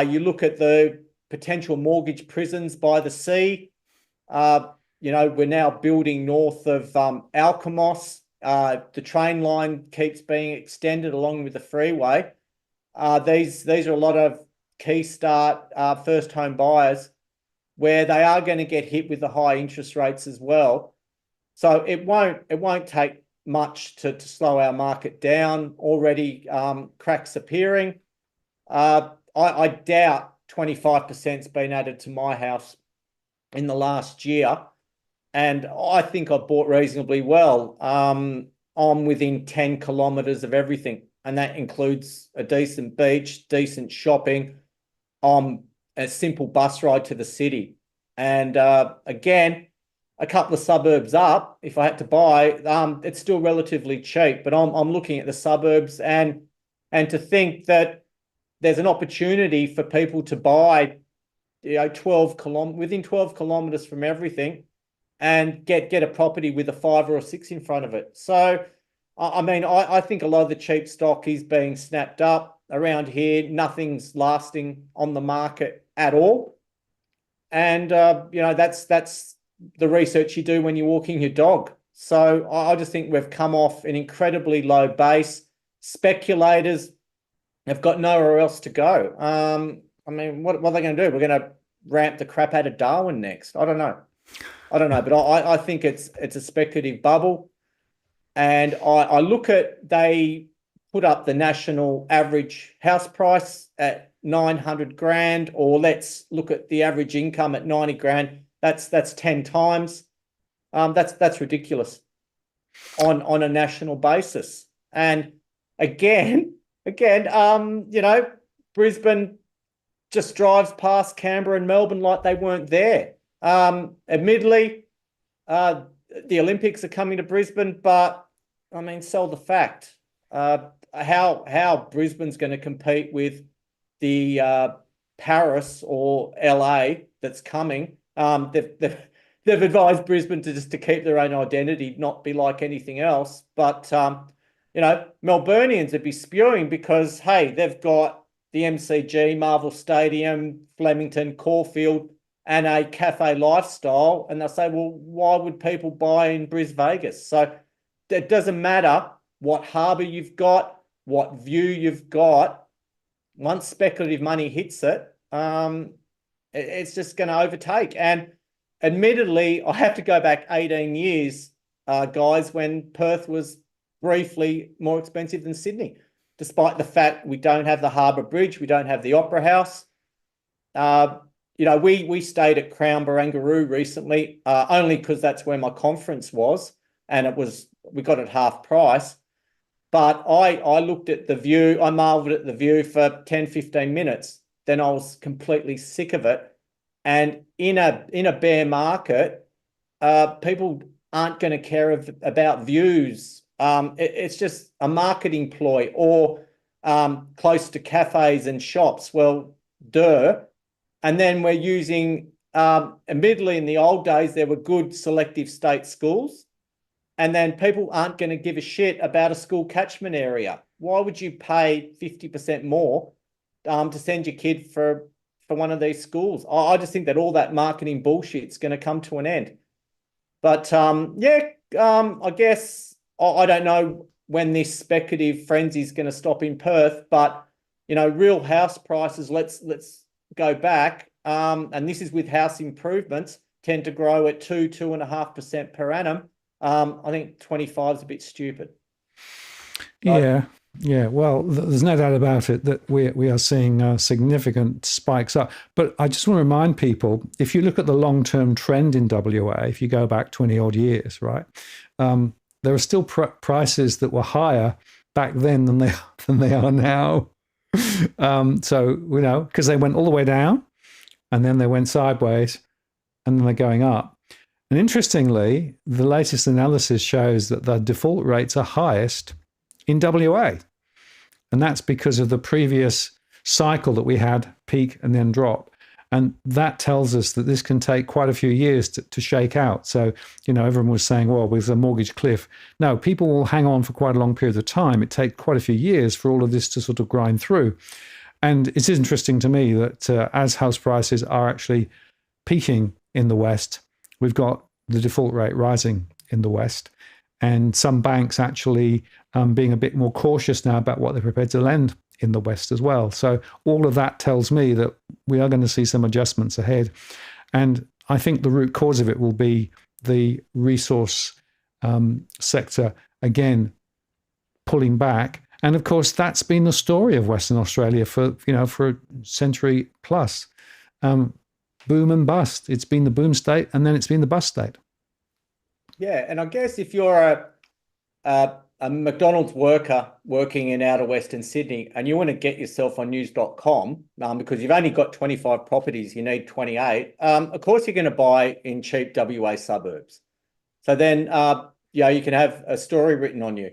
You look at the potential mortgage prisons by the sea. We're now building north of Alkimos. The train line keeps being extended along with the freeway. These are a lot of key start first home buyers where they are going to get hit with the high interest rates as well. So it won't take much to slow our market down. Already cracks appearing. I doubt 25%'s been added to my house in the last year. And I think I bought reasonably well. I'm within 10 kilometres of everything. And that includes a decent beach, decent shopping, a simple bus ride to the city. And again, a couple of suburbs up, if I had to buy, it's still relatively cheap. But I'm looking at the suburbs and to think that there's an opportunity for people to buy, 12 within 12 kilometres from everything, and get a property with a 5 or a 6 in front of it. So, I mean, I think a lot of the cheap stock is being snapped up around here. Nothing's lasting on the market at all. And, that's the research you do when you're walking your dog. So I just think we've come off an incredibly low base. Speculators have got nowhere else to go. I mean, what are they going to do? We're going to ramp the crap out of Darwin next. I don't know, but I think it's a speculative bubble. And I look at, they put up the national average house price at 900 grand, or let's look at the average income at 90 grand. That's 10 times. That's ridiculous on a national basis. And again, Brisbane just drives past Canberra and Melbourne like they weren't there. Admittedly, the Olympics are coming to Brisbane, but I mean, sell the fact. How Brisbane's going to compete with the Paris or LA that's coming? They've advised Brisbane to keep their own identity, not be like anything else. But Melburnians would be spewing because, hey, they've got the MCG, Marvel Stadium, Flemington, Caulfield, and a cafe lifestyle. And they'll say, well, why would people buy in Bris Vegas? So it doesn't matter what harbour you've got, what view you've got. Once speculative money hits it, it's just going to overtake. And admittedly, I have to go back 18 years, guys, when Perth was briefly more expensive than Sydney, despite the fact we don't have the Harbour Bridge, we don't have the Opera House. We stayed at Crown Barangaroo recently, only because that's where my conference was, and we got it half price. But I looked at the view, I marveled at the view for 10, 15 minutes. Then I was completely sick of it. And in a bear market, people aren't going to care about views. It's just a marketing ploy, or close to cafes and shops. Well, duh. And then we're using, admittedly in the old days, there were good selective state schools. And then people aren't going to give a shit about a school catchment area. Why would you pay 50% more to send your kid for one of these schools? I just think that all that marketing bullshit's going to come to an end. But I guess I don't know when this speculative frenzy is going to stop in Perth, but real house prices, let's go back, and this is with house improvements, tend to grow at 2.5% per annum. I think 25 is a bit stupid. Yeah. Yeah, well, there's no doubt about it that we are seeing significant spikes up. But I just want to remind people, if you look at the long-term trend in WA, if you go back 20 odd years, right, there are still prices that were higher back then than they are now. So, because they went all the way down and then they went sideways and then they're going up. And interestingly, the latest analysis shows that the default rates are highest in WA. And that's because of the previous cycle that we had, peak and then drop. And that tells us that this can take quite a few years to shake out. So, everyone was saying, well, with a mortgage cliff. No, people will hang on for quite a long period of time. It takes quite a few years for all of this to sort of grind through. And it is interesting to me that as house prices are actually peaking in the West, we've got the default rate rising in the West. And some banks actually being a bit more cautious now about what they're prepared to lend in the West as well. So all of that tells me that we are going to see some adjustments ahead. And I think the root cause of it will be the resource sector, again, pulling back. And of course, that's been the story of Western Australia for a century plus. Boom and bust. It's been the boom state, and then it's been the bust state. Yeah, and I guess if you're a McDonald's worker working in outer Western Sydney and you want to get yourself on news.com because you've only got 25 properties, you need 28, of course you're going to buy in cheap WA suburbs. So then, you can have a story written on you.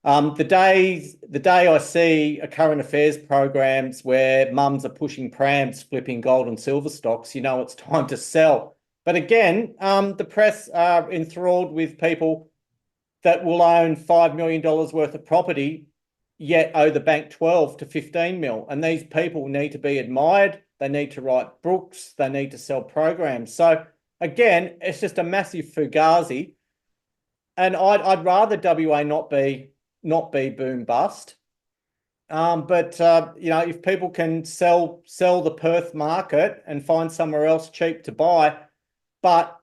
The day I see a current affairs programs where mums are pushing prams, flipping gold and silver stocks, it's time to sell. But again, the press are enthralled with people that will own $5 million worth of property, yet owe the bank 12 to 15 mil. And these people need to be admired. They need to write books. They need to sell programs. So again, it's just a massive fugazi. And I'd rather WA not be boom bust. But if people can sell the Perth market and find somewhere else cheap to buy, but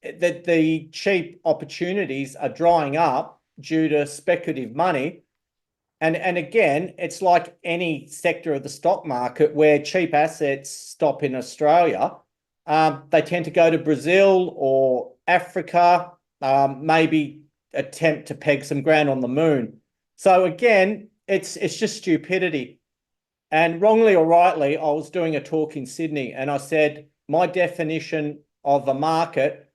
the cheap opportunities are drying up due to speculative money. And again, it's like any sector of the stock market where cheap assets stop in Australia. They tend to go to Brazil or Africa, maybe attempt to peg some ground on the moon. So again, it's just stupidity. And wrongly or rightly, I was doing a talk in Sydney and I said, my definition of a market,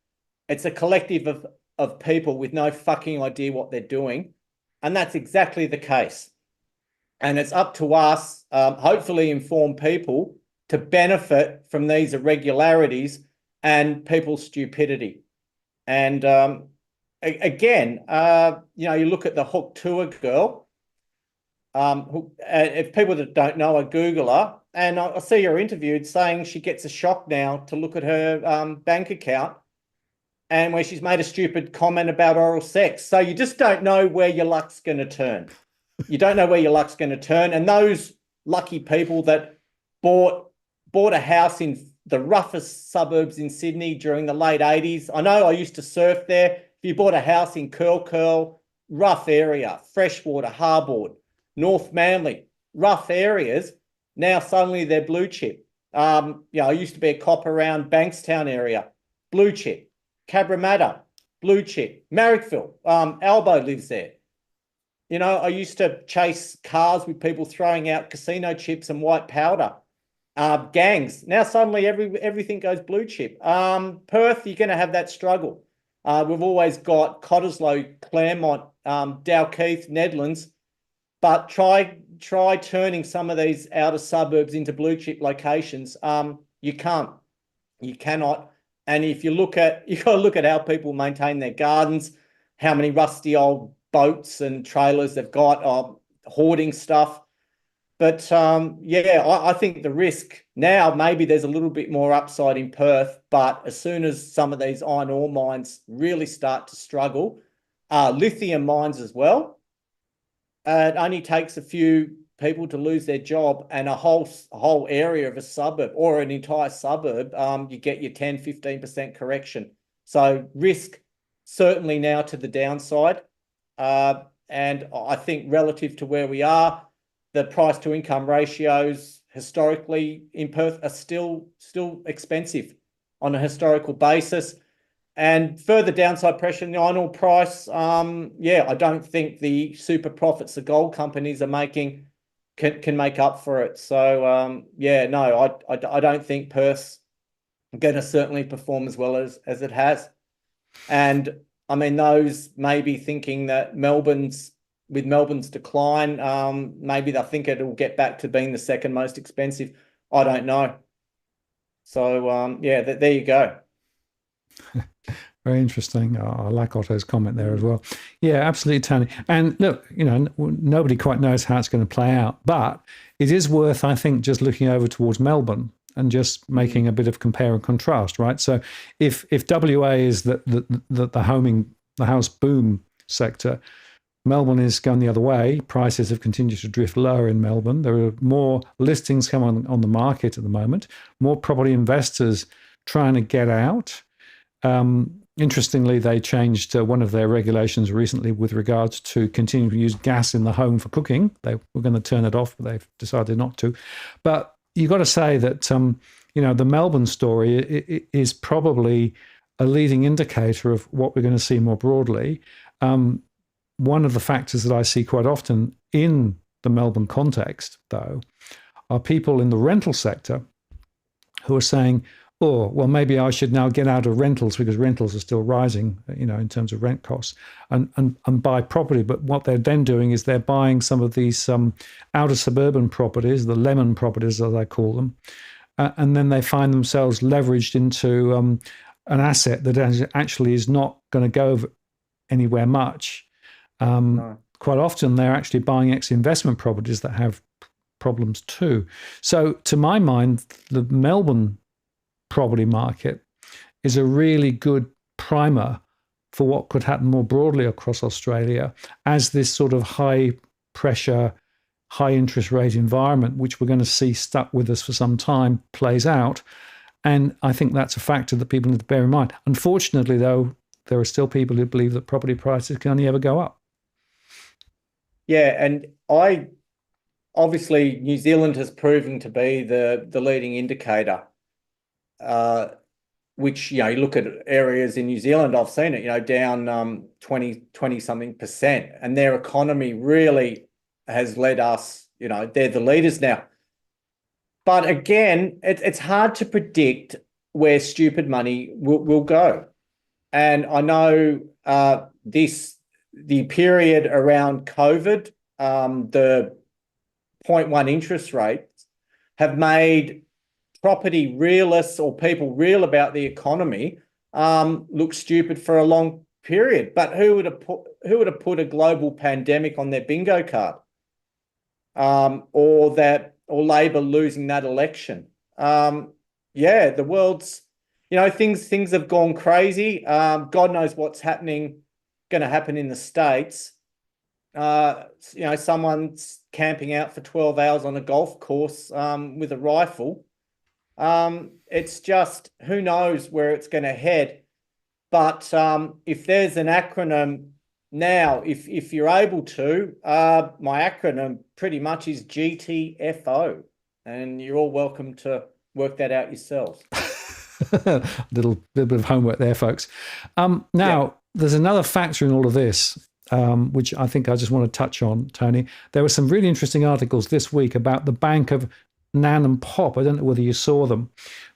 it's a collective of people with no fucking idea what they're doing. And that's exactly the case. And it's up to us, hopefully informed people, to benefit from these irregularities and people's stupidity. And again, you look at the Hook Tour girl. If people that don't know her, Google her, and I see her interviewed saying she gets a shock now to look at her bank account and where she's made a stupid comment about oral sex. So you just don't know where your luck's going to turn. You don't know where your luck's going to turn. And those lucky people that bought a house in the roughest suburbs in Sydney during the late 80s. I know I used to surf there. If you bought a house in Curl, rough area, Freshwater, Harbord, North Manly, rough areas, now suddenly they're blue chip. I used to be a cop around Bankstown area, blue chip. Cabramatta, blue chip. Marrickville, Albo lives there. I used to chase cars with people throwing out casino chips and white powder. Gangs. Now suddenly everything goes blue chip. Perth, you're going to have that struggle. We've always got Cottesloe, Claremont, Dalkeith, Nedlands, but try turning some of these outer suburbs into blue chip locations. You can't. You cannot. And if you got to look at how people maintain their gardens, how many rusty old boats and trailers they've got, hoarding stuff. But I think the risk now, maybe there's a little bit more upside in Perth, but as soon as some of these iron ore mines really start to struggle, lithium mines as well, it only takes a few people to lose their job, and a whole area of a suburb or an entire suburb, you get your 10-15% correction. So risk certainly now to the downside. And I think relative to where we are, the price to income ratios historically in Perth are still expensive on a historical basis. And further downside pressure in the iron ore price, I don't think the super profits the gold companies are making can make up for it. So, I don't think Perth's going to certainly perform as well as it has. And I mean, those may be thinking that Melbourne's decline, maybe they think it'll get back to being the second most expensive. I don't know. So, there you go. Very interesting. I like Otto's comment there as well. Yeah, absolutely, Tony. And look, nobody quite knows how it's going to play out, but it is worth, I think, just looking over towards Melbourne and just making a bit of compare and contrast, right? So if WA is the house boom sector, Melbourne is going the other way. Prices have continued to drift lower in Melbourne. There are more listings coming on the market at the moment, more property investors trying to get out. Interestingly, they changed one of their regulations recently with regards to continuing to use gas in the home for cooking. They were going to turn it off, but they've decided not to. But you've got to say that, the Melbourne story is probably a leading indicator of what we're going to see more broadly. One of the factors that I see quite often in the Melbourne context, though, are people in the rental sector who are saying, oh, well, maybe I should now get out of rentals because rentals are still rising, in terms of rent costs, and buy property. But what they're then doing is they're buying some of these outer suburban properties, the lemon properties, as I call them, and then they find themselves leveraged into an asset that actually is not going to go anywhere much. No. Quite often, they're actually buying ex-investment properties that have problems too. So to my mind, the Melbourne property market is a really good primer for what could happen more broadly across Australia as this sort of high pressure, high interest rate environment, which we're going to see stuck with us for some time, plays out. And I think that's a factor that people need to bear in mind. Unfortunately, though, there are still people who believe that property prices can only ever go up. Yeah, and obviously New Zealand has proven to be the leading indicator. Which, you look at areas in New Zealand, I've seen it, down 20 something percent, and their economy really has led us, they're the leaders now. But again, it's hard to predict where stupid money will go. And I know the period around COVID, the 0.1 interest rates have made property realists or people real about the economy look stupid for a long period. But who would have put a global pandemic on their bingo card, or Labor losing that election? The world's things have gone crazy. God knows what's going to happen in the States. Someone's camping out for 12 hours on a golf course with a rifle. It's just, who knows where it's going to head. But if there's an acronym now, if you're able to, my acronym pretty much is GTFO, and you're all welcome to work that out yourselves. little bit of homework there, folks. There's another factor in all of this, which I think I just want to touch on, Tony. There were some really interesting articles this week about the Bank of Nan and Pop. I don't know whether you saw them,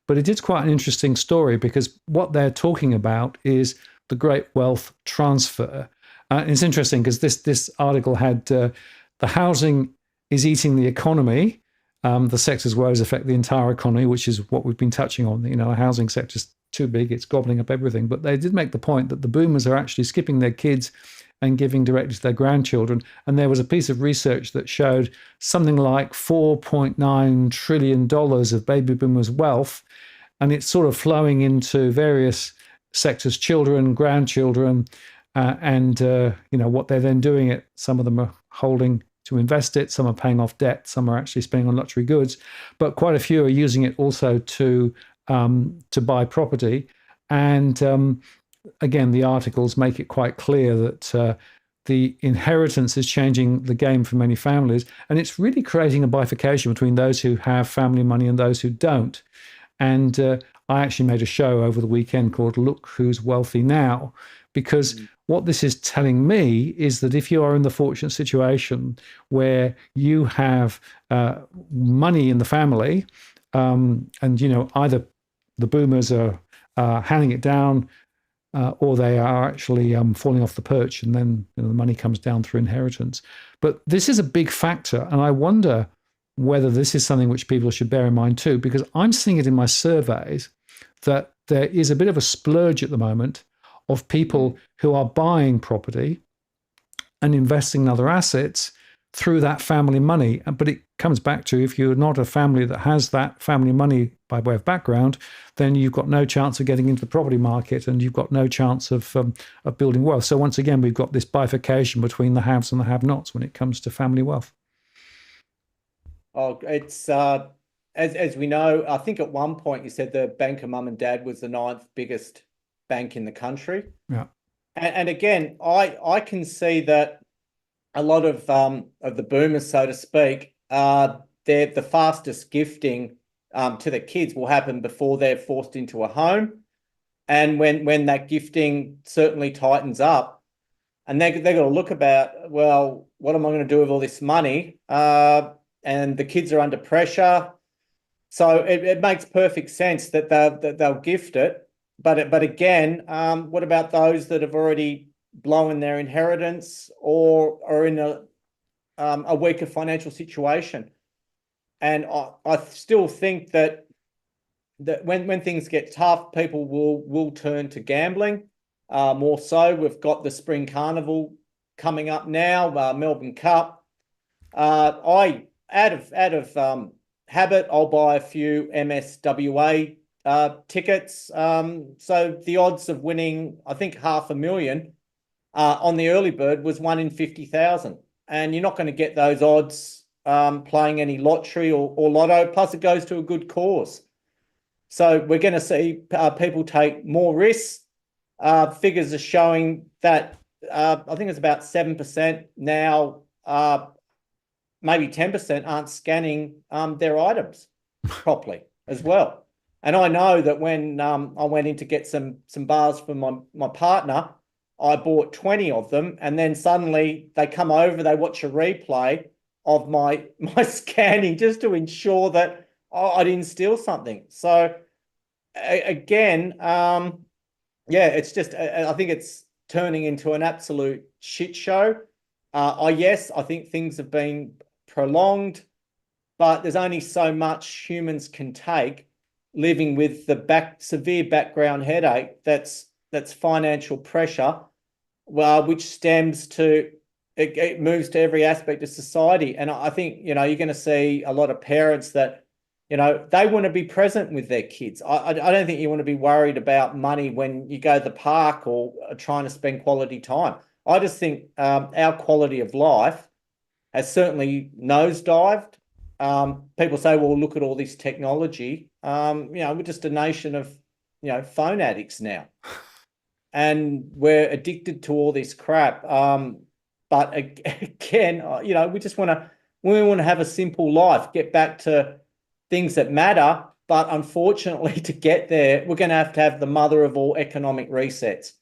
but it is quite an interesting story because what they're talking about is the great wealth transfer. It's interesting because this article had the housing is eating the economy. The sector's woes affect the entire economy, which is what we've been touching on. The housing sector's too big, it's gobbling up everything. But they did make the point that the boomers are actually skipping their kids and giving directly to their grandchildren. And there was a piece of research that showed something like $4.9 trillion of baby boomers' wealth, and it's sort of flowing into various sectors, children, grandchildren, and what they're then doing it. Some of them are holding to invest it. Some are paying off debt. Some are actually spending on luxury goods. But quite a few are using it also to buy property. And again, the articles make it quite clear that the inheritance is changing the game for many families. And it's really creating a bifurcation between those who have family money and those who don't. And I actually made a show over the weekend called Look Who's Wealthy Now, because what this is telling me is that if you are in the fortunate situation where you have money in the family, and, either the boomers are handing it down, or they are actually falling off the perch, and then the money comes down through inheritance. But this is a big factor, and I wonder whether this is something which people should bear in mind too, because I'm seeing it in my surveys that there is a bit of a splurge at the moment of people who are buying property and investing in other assets through that family money. But it comes back to, if you're not a family that has that family money by way of background, then you've got no chance of getting into the property market, and you've got no chance of building wealth. So once again, we've got this bifurcation between the haves and the have-nots when it comes to family wealth. Oh, it's as we know, I think at one point you said the bank of mum and dad was the 9th biggest bank in the country. Yeah. And again, I can see that a lot of the boomers, so to speak, the fastest gifting to the kids will happen before they're forced into a home. And when that gifting certainly tightens up, and they're going to look about, well, what am I going to do with all this money? And the kids are under pressure. So it makes perfect sense that they'll gift it. But again, what about those that have already blown their inheritance or are in a weaker financial situation? And I still think that when things get tough, people will turn to gambling. More so, we've got the Spring Carnival coming up now, Melbourne Cup. I out of habit, I'll buy a few MSWA tickets. So the odds of winning, I think, $500,000 on the early bird was 1 in 50,000, and you're not going to get those odds playing any lottery or lotto. Plus, it goes to a good cause. So we're going to see people take more risks. Figures are showing that I think it's about 7% now, maybe 10% aren't scanning their items properly as well. And I know that when I went in to get some bars for my partner, I bought 20 of them, and then suddenly they come over, they watch a replay of my scanning just to ensure that I didn't steal something. So again, it's just, I think it's turning into an absolute shit show. Yes, I think things have been prolonged, but there's only so much humans can take living with the severe background headache that's financial pressure, which stems to, it moves to every aspect of society. And I think, you're going to see a lot of parents that, they want to be present with their kids. I don't think you want to be worried about money when you go to the park or are trying to spend quality time. I just think our quality of life has certainly nosedived. People say, well, look at all this technology. We're just a nation of, phone addicts now. And we're addicted to all this crap. But again, we just want to have a simple life, get back to things that matter. But unfortunately, to get there, we're going to have the mother of all economic resets.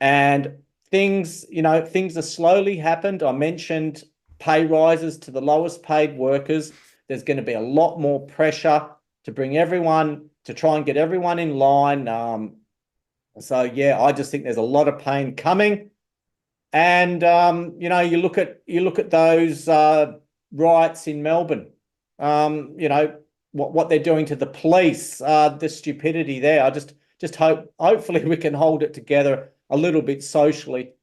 And things are slowly happened. I mentioned pay rises to the lowest paid workers. There's going to be a lot more pressure to try and get everyone in line. I just think there's a lot of pain coming. And you look at those riots in Melbourne. What they're doing to the police, the stupidity there. I just hopefully we can hold it together a little bit socially,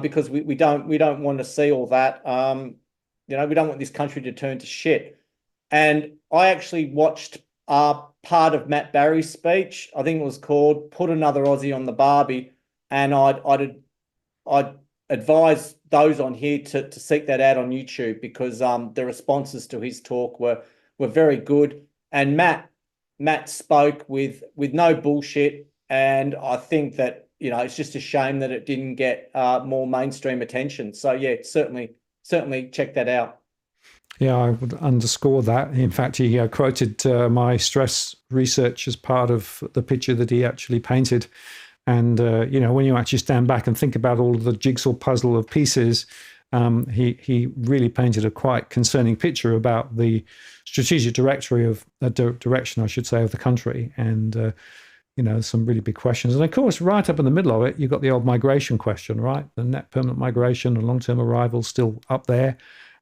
because we don't want to see all that. We don't want this country to turn to shit. And I actually watched part of Matt Barry's speech. I think it was called "Put Another Aussie on the Barbie," and I'd advise those on here to seek that out on YouTube, because the responses to his talk were very good. And Matt spoke with no bullshit, and I think that, you know, it's just a shame that it didn't get more mainstream attention. So yeah, certainly check that out. Yeah, I would underscore that. In fact, he quoted my stress research as part of the picture that he actually painted. And, you know, when you actually stand back and think about all of the jigsaw puzzle of pieces, he really painted a quite concerning picture about the strategic direction, I should say, of the country. And, you know, some really big questions. And of course, right up in the middle of it, you've got the old migration question, right? The net permanent migration and long-term arrivals still up there.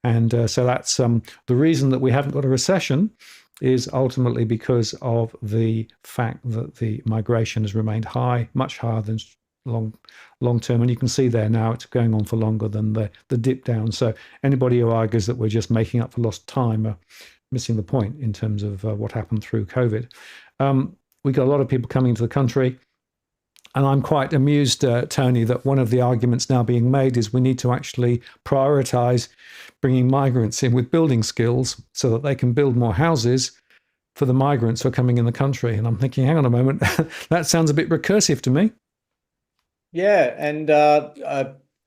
And so that's the reason that we haven't got a recession is ultimately because of the fact that the migration has remained high, much higher than long term. And you can see there now it's going on for longer than the dip down. So anybody who argues that we're just making up for lost time are missing the point in terms of what happened through COVID. We got a lot of people coming into the country. And I'm quite amused, Tony, that one of the arguments now being made is we need to actually prioritize bringing migrants in with building skills so that they can build more houses for the migrants who are coming in the country. And I'm thinking, hang on a moment, that sounds a bit recursive to me. Yeah, and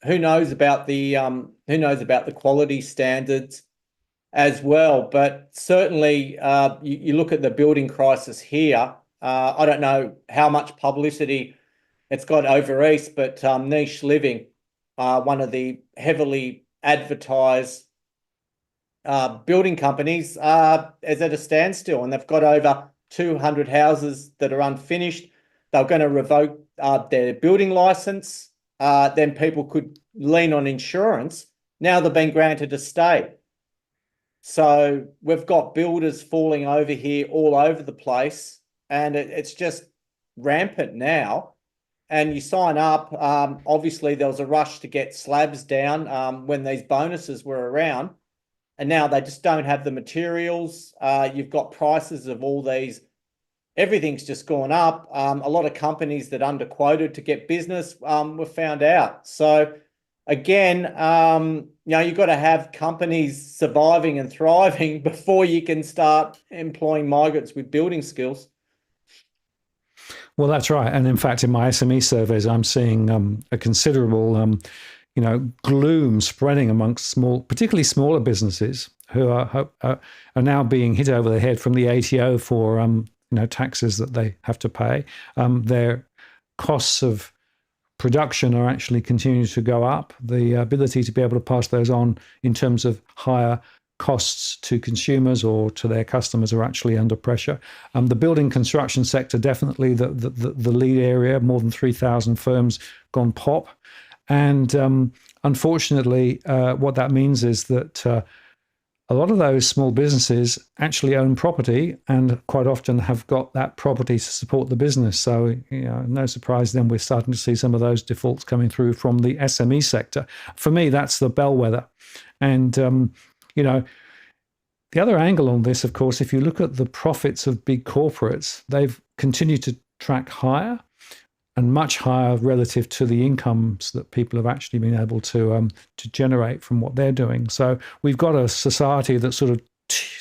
who knows about the quality standards as well? But certainly, you look at the building crisis here. I don't know how much publicity it's got over East, but Niche Living, one of the heavily advertised building companies, is at a standstill, and they've got over 200 houses that are unfinished. They're going to revoke their building license. Then people could lean on insurance. Now they've been granted a stay. So we've got builders falling over here all over the place, and it's just rampant now. And you sign up, obviously there was a rush to get slabs down when these bonuses were around, and now they just don't have the materials. You've got prices of all these, everything's just gone up. A lot of companies that underquoted to get business were found out. So again, you know, you've got to have companies surviving and thriving before you can start employing migrants with building skills. Well, that's right. And in fact, in my SME surveys, I'm seeing a considerable, you know, gloom spreading amongst particularly smaller businesses who are now being hit over the head from the ATO for, you know, taxes that they have to pay. Their costs of production are actually continuing to go up. The ability to be able to pass those on in terms of higher costs to consumers or to their customers are actually under pressure. The building construction sector, definitely the lead area, more than 3,000 firms gone pop. And unfortunately, what that means is that a lot of those small businesses actually own property and quite often have got that property to support the business. So, you know, no surprise then we're starting to see some of those defaults coming through from the SME sector. For me, that's the bellwether. And you know, the other angle on this, of course, if you look at the profits of big corporates, they've continued to track higher and much higher relative to the incomes that people have actually been able to generate from what they're doing. So we've got a society that's sort of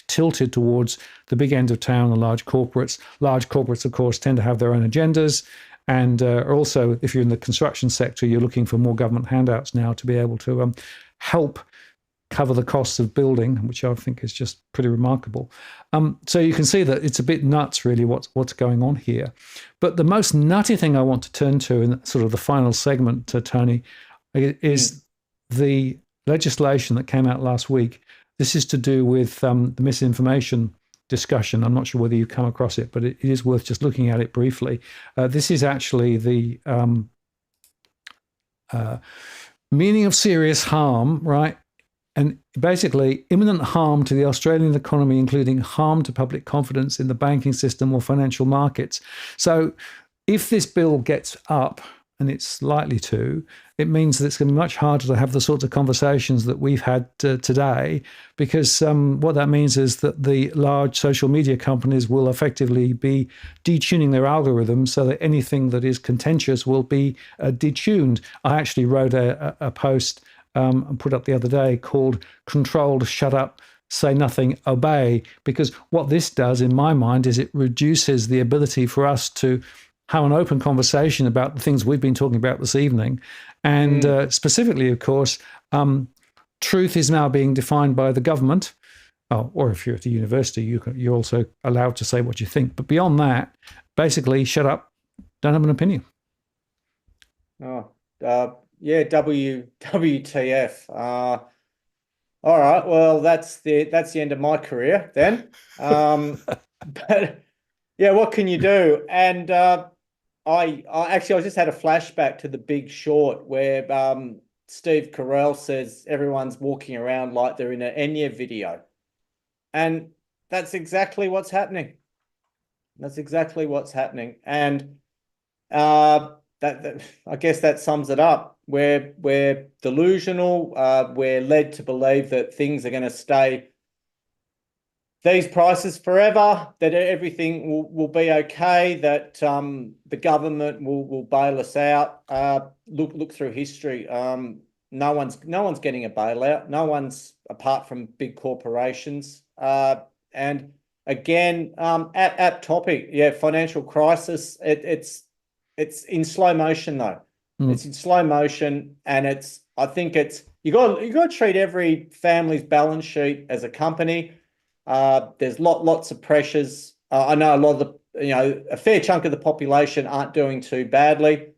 tilted towards the big end of town and large corporates. Large corporates, of course, tend to have their own agendas. And also, if you're in the construction sector, you're looking for more government handouts now to be able to help cover the costs of building, which I think is just pretty remarkable. So you can see that it's a bit nuts, really, what's going on here. But the most nutty thing I want to turn to in sort of the final segment, Tony, is the legislation that came out last week. This is to do with the misinformation discussion. I'm not sure whether you've come across it, but it is worth just looking at it briefly. This is actually the meaning of serious harm, right? And basically, imminent harm to the Australian economy, including harm to public confidence in the banking system or financial markets. So if this bill gets up, and it's likely to, it means that it's going to be much harder to have the sorts of conversations that we've had today, because what that means is that the large social media companies will effectively be detuning their algorithms so that anything that is contentious will be detuned. I actually wrote a post and put up the other day called Controlled Shut Up, Say Nothing, Obey. Because what this does, in my mind, is it reduces the ability for us to have an open conversation about the things we've been talking about this evening. And specifically, of course, truth is now being defined by the government. Oh, or if you're at a university, you're also allowed to say what you think. But beyond that, basically, shut up, don't have an opinion. Oh, yeah, WTF. All right, well, that's the end of my career then. But yeah, what can you do? And I just had a flashback to The Big Short, where Steve Carell says everyone's walking around like they're in an Enya video. And that's exactly what's happening. That's exactly what's happening. And that I guess that sums it up. We're delusional. We're led to believe that things are going to stay these prices forever, that everything will be okay, that the government will bail us out. Look through history. No one's getting a bailout. No one's, apart from big corporations. And again, at topic, yeah, financial crisis. It's in slow motion though. It's in slow motion, and I think you got to treat every family's balance sheet as a company. There's lots of pressures. I know a lot of a fair chunk of the population aren't doing too badly,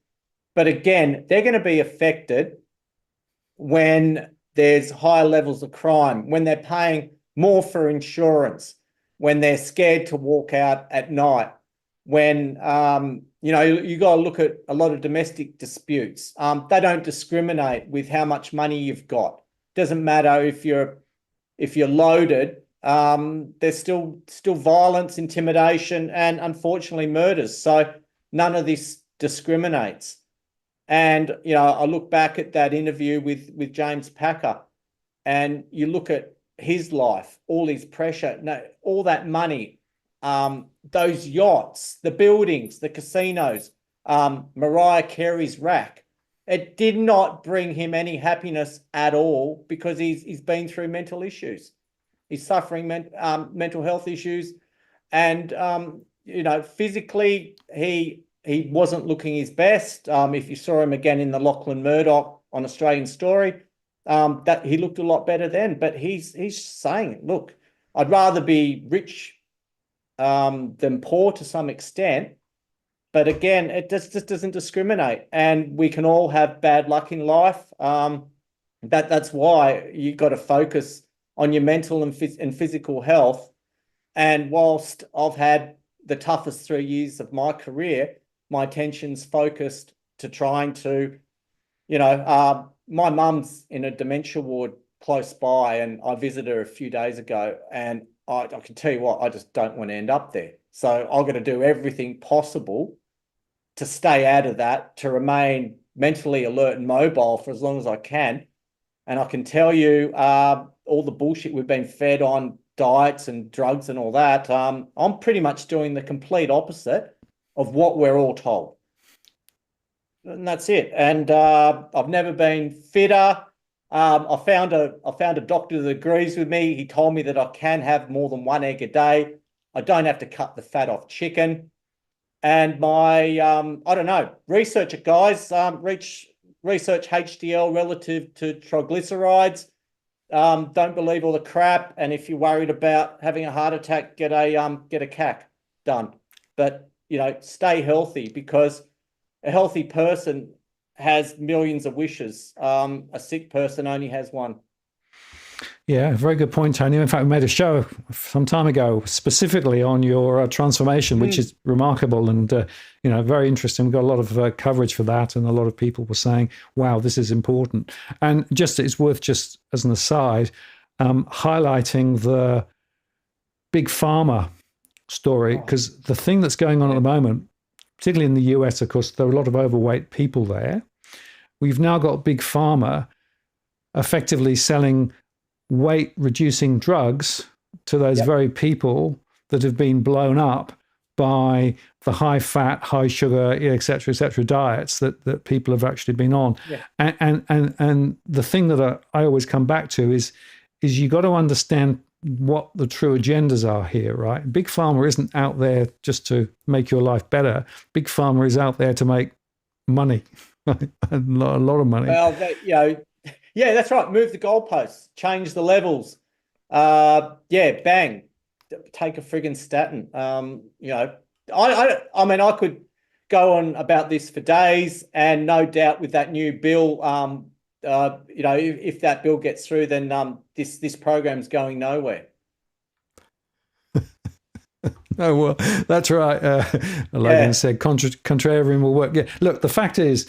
but again, they're going to be affected when there's higher levels of crime, when they're paying more for insurance, when they're scared to walk out at night, when you got to look at a lot of domestic disputes. They don't discriminate with how much money you've got. Doesn't matter if you're loaded. There's still violence, intimidation, and unfortunately murders. So none of this discriminates. And I look back at that interview with James Packer, and you look at his life, all his pressure, all that money, those yachts, the buildings, the casinos, Mariah Carey's rack. It did not bring him any happiness at all, because he's been through mental issues. He's suffering mental health issues, and physically he wasn't looking his best. If you saw him again in the Lachlan Murdoch on Australian Story, that he looked a lot better then. But he's saying, look, I'd rather be rich than poor to some extent. But again, it just doesn't discriminate, and we can all have bad luck in life. That's why you've got to focus on your mental and physical health. And whilst I've had the toughest 3 years of my career, my attention's focused to trying to, my mum's in a dementia ward close by, and I visited her a few days ago, and I can tell you what, I just don't want to end up there. So I've got to do everything possible to stay out of that, to remain mentally alert and mobile for as long as I can. And I can tell you, all the bullshit we've been fed on diets and drugs and all that, I'm pretty much doing the complete opposite of what we're all told. And that's it. And I've never been fitter. I found a doctor that agrees with me. He told me that I can have more than one egg a day. I don't have to cut the fat off chicken. And my, I don't know, research it, guys. Research HDL relative to triglycerides. Don't believe all the crap. And if you're worried about having a heart attack, get a CAC done. But stay healthy, because a healthy person has millions of wishes. A sick person only has one. Yeah, very good point, Tony. In fact, we made a show some time ago specifically on your transformation, which is remarkable and very interesting. We've got a lot of coverage for that, and a lot of people were saying, wow, this is important. And it's worth, just as an aside, highlighting the big pharma story, because the thing that's going on at the moment, particularly in the US, of course, there are a lot of overweight people there. We've now got big pharma effectively selling weight-reducing drugs to those very people that have been blown up by the high fat, high sugar, et cetera, diets that people have actually been on. Yeah. And the thing that I always come back to is you got to understand what the true agendas are here, right? Big Pharma isn't out there just to make your life better. Big Pharma is out there to make money, right? a lot of money. Well, yeah, that's right. Move the goalposts, change the levels. Bang, take a friggin' statin. I mean, I could go on about this for days, and no doubt with that new bill, if that bill gets through, then this program's going nowhere. Oh, well, that's right. Logan said, contrarian will work. Yeah. Look, the fact is,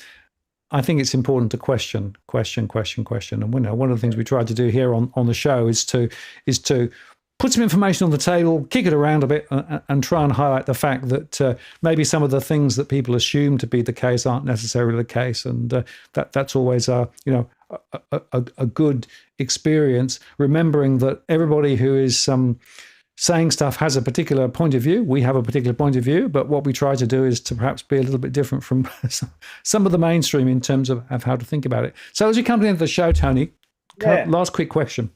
I think it's important to question. And one of the things we try to do here on the show is to put some information on the table, kick it around a bit, and try and highlight the fact that maybe some of the things that people assume to be the case aren't necessarily the case, and that's always a good experience. Remembering that everybody who is saying stuff has a particular point of view. We have a particular point of view, but what we try to do is to perhaps be a little bit different from some of the mainstream in terms of how to think about it. So as we come to the end of the show, Tony, last quick question.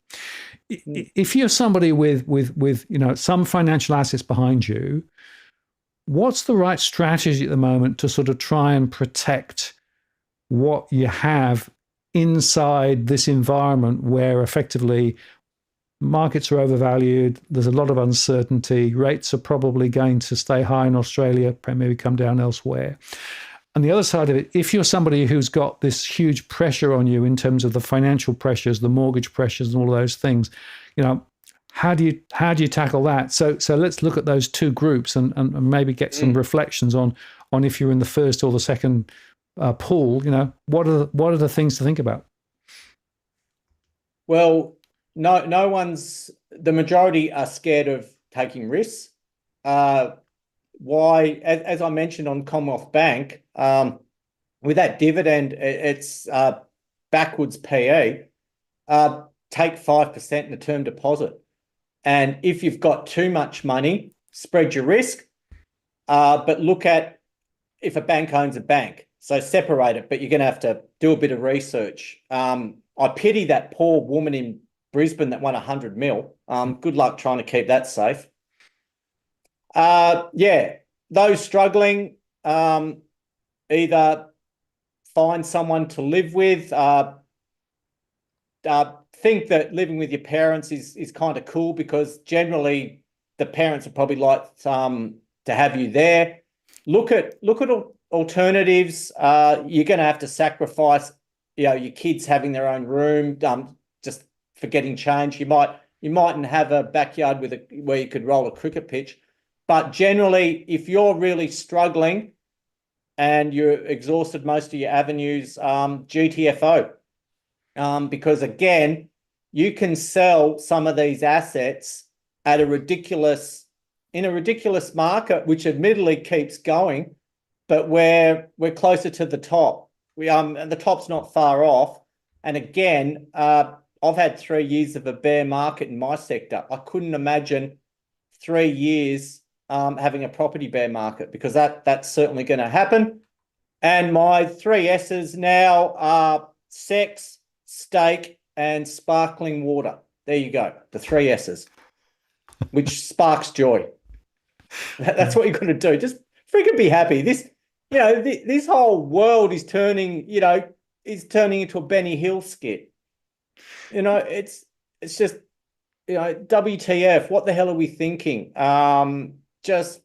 If you're somebody with some financial assets behind you, what's the right strategy at the moment to sort of try and protect what you have inside this environment where effectively markets are overvalued, there's a lot of uncertainty, rates are probably going to stay high in Australia, maybe come down elsewhere? And the other side of it, if you're somebody who's got this huge pressure on you in terms of the financial pressures, the mortgage pressures, and all of those things, how do you tackle that? So let's look at those two groups and maybe get some reflections on if you're in the first or the second pool. What are the things to think about? Well, no one's. The majority are scared of taking risks. Why? As I mentioned on Commonwealth Bank, with that dividend, it's backwards PE. Take 5% in a term deposit, and if you've got too much money, spread your risk. But look at if a bank owns a bank, so separate it. But you're going to have to do a bit of research. I pity that poor woman in Brisbane that won 100 mil. Good luck trying to keep that safe. Those struggling, either find someone to live with, think that living with your parents is kind of cool, because generally the parents would probably like to have you there. Look at alternatives. You're going to have to sacrifice, your kids having their own room, just for getting change. You mightn't have a backyard where you could roll a cricket pitch. But generally, if you're really struggling and you're exhausted most of your avenues, GTFO, because again, you can sell some of these assets at in a ridiculous market, which admittedly keeps going, but we're closer to the top. And the top's not far off. And again, I've had 3 years of a bear market in my sector. I couldn't imagine 3 years having a property bear market, because that's certainly going to happen. And my 3 S's now are sex, steak, and sparkling water. There you go, the 3 S's, which sparks joy. That's what you're going to do. Just freaking be happy. This whole world is turning into a Benny Hill skit. It's just, WTF, what the hell are we thinking? Just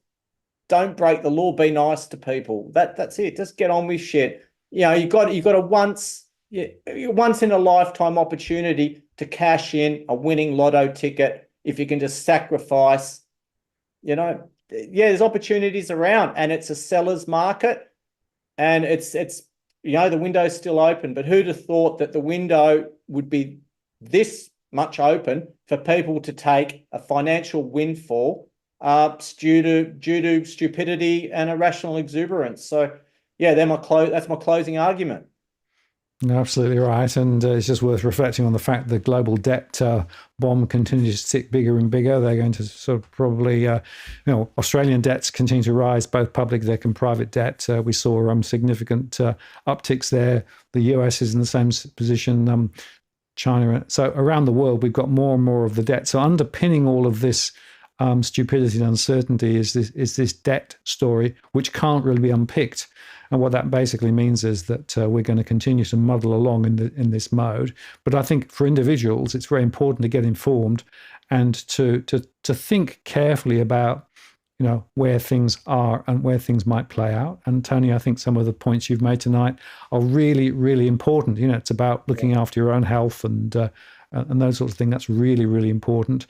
don't break the law, be nice to people. That's it. Just get on with shit. You got a once in a lifetime opportunity to cash in a winning lotto ticket if you can just sacrifice. There's opportunities around, and it's a seller's market, and it's the window's still open. But who'd have thought that the window would be this much open for people to take a financial windfall due to stupidity and irrational exuberance? So that's my closing argument. Absolutely right. And it's just worth reflecting on the fact the global debt bomb continues to tick bigger and bigger. They're going to sort of probably, Australian debts continue to rise, both public debt and private debt. We saw significant upticks there. The US is in the same position. China. So around the world, we've got more and more of the debt. So underpinning all of this stupidity and uncertainty is this debt story, which can't really be unpicked. And what that basically means is that we're going to continue to muddle along in this mode. But I think for individuals, it's very important to get informed and to think carefully about, where things are and where things might play out. And Tony, I think some of the points you've made tonight are really, really important. It's about looking after your own health and those sorts of things. That's really, really important.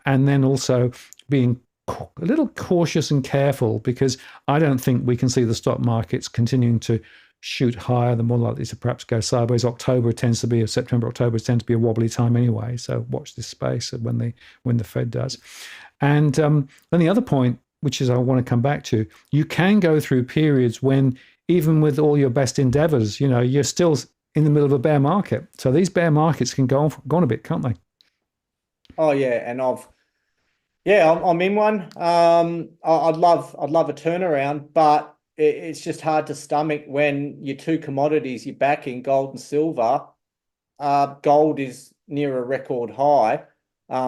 And then also being a little cautious and careful, because I don't think we can see the stock markets continuing to shoot higher. They're more likely to perhaps go sideways. September, October tends to be a wobbly time anyway. So watch this space when the Fed does. And then the other point, which is I want to come back to, you can go through periods when, even with all your best endeavors, you're still in the middle of a bear market. So these bear markets can go on a bit, can't they? Oh yeah, and I'm in one. I'd love a turnaround, but it's just hard to stomach when your two commodities you're backing, gold and silver. Gold is near a record high.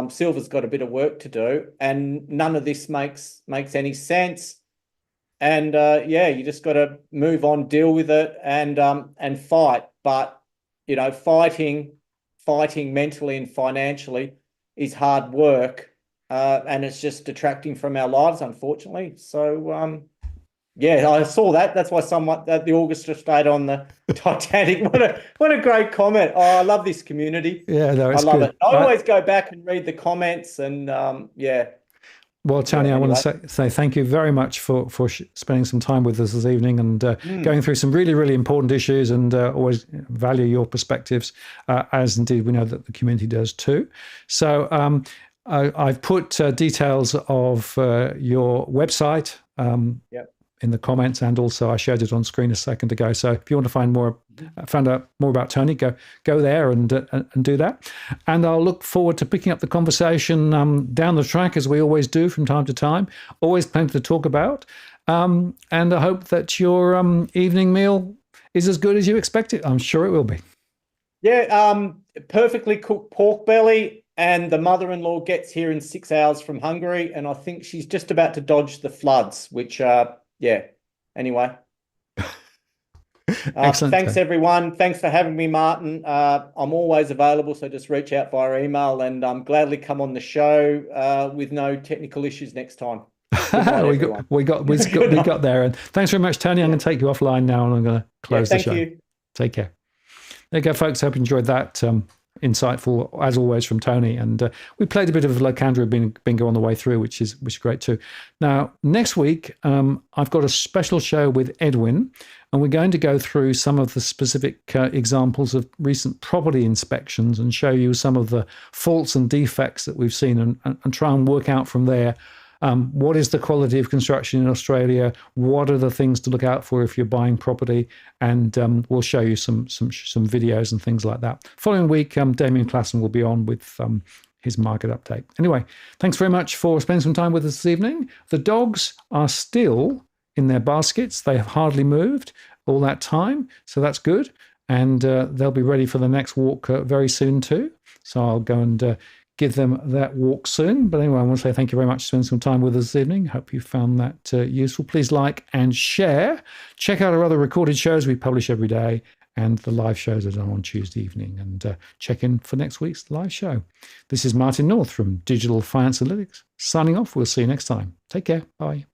Silver's got a bit of work to do, and none of this makes any sense. And you just got to move on, deal with it, and fight. But fighting mentally and financially is hard work, and it's just detracting from our lives, unfortunately. So I saw that. That's why the orchestra stayed on the Titanic. What a great comment. Oh, I love this community. Yeah, no, it's I love good. it. I always go back and read the comments, and Well, Tony, I want to say thank you very much for spending some time with us this evening and going through some really, really important issues, and always value your perspectives, as indeed we know that the community does too. So I've put details of your website in the comments, and also I showed it on screen a second ago. So if you want to find out more about Tony, go there and do that. And I'll look forward to picking up the conversation down the track, as we always do from time to time. Always plenty to talk about. And I hope that your evening meal is as good as you expect it. I'm sure it will be. Yeah, perfectly cooked pork belly. And the mother-in-law gets here in 6 hours from Hungary, and I think she's just about to dodge the floods, which anyway. Excellent. Thanks, everyone. Thanks for having me, Martin. I'm always available, so just reach out via email, and gladly come on the show with no technical issues next time. we got there. And thanks very much, Tony. I'm going to take you offline now, and I'm going to close the show. Thank you. Take care. There you go, folks. Hope you enjoyed that. Insightful as always from Tony, and we played a bit of Locantro bingo on the way through, which is great too. Now next week I've got a special show with Edwin, and we're going to go through some of the specific examples of recent property inspections and show you some of the faults and defects that we've seen, and try and work out from there what is the quality of construction in Australia, what are the things to look out for if you're buying property, and we'll show you some videos and things like that. Following week, Damien Klassen will be on with his market update. Anyway, thanks very much for spending some time with us this evening. The dogs are still in their baskets. They have hardly moved all that time, so that's good. And they'll be ready for the next walk very soon too. So I'll go and give them that walk soon. But anyway, I want to say thank you very much for spending some time with us this evening. Hope you found that useful. Please like and share. Check out our other recorded shows we publish every day, and the live shows are done on Tuesday evening. And check in for next week's live show. This is Martin North from Digital Finance Analytics signing off. We'll see you next time. Take care. Bye.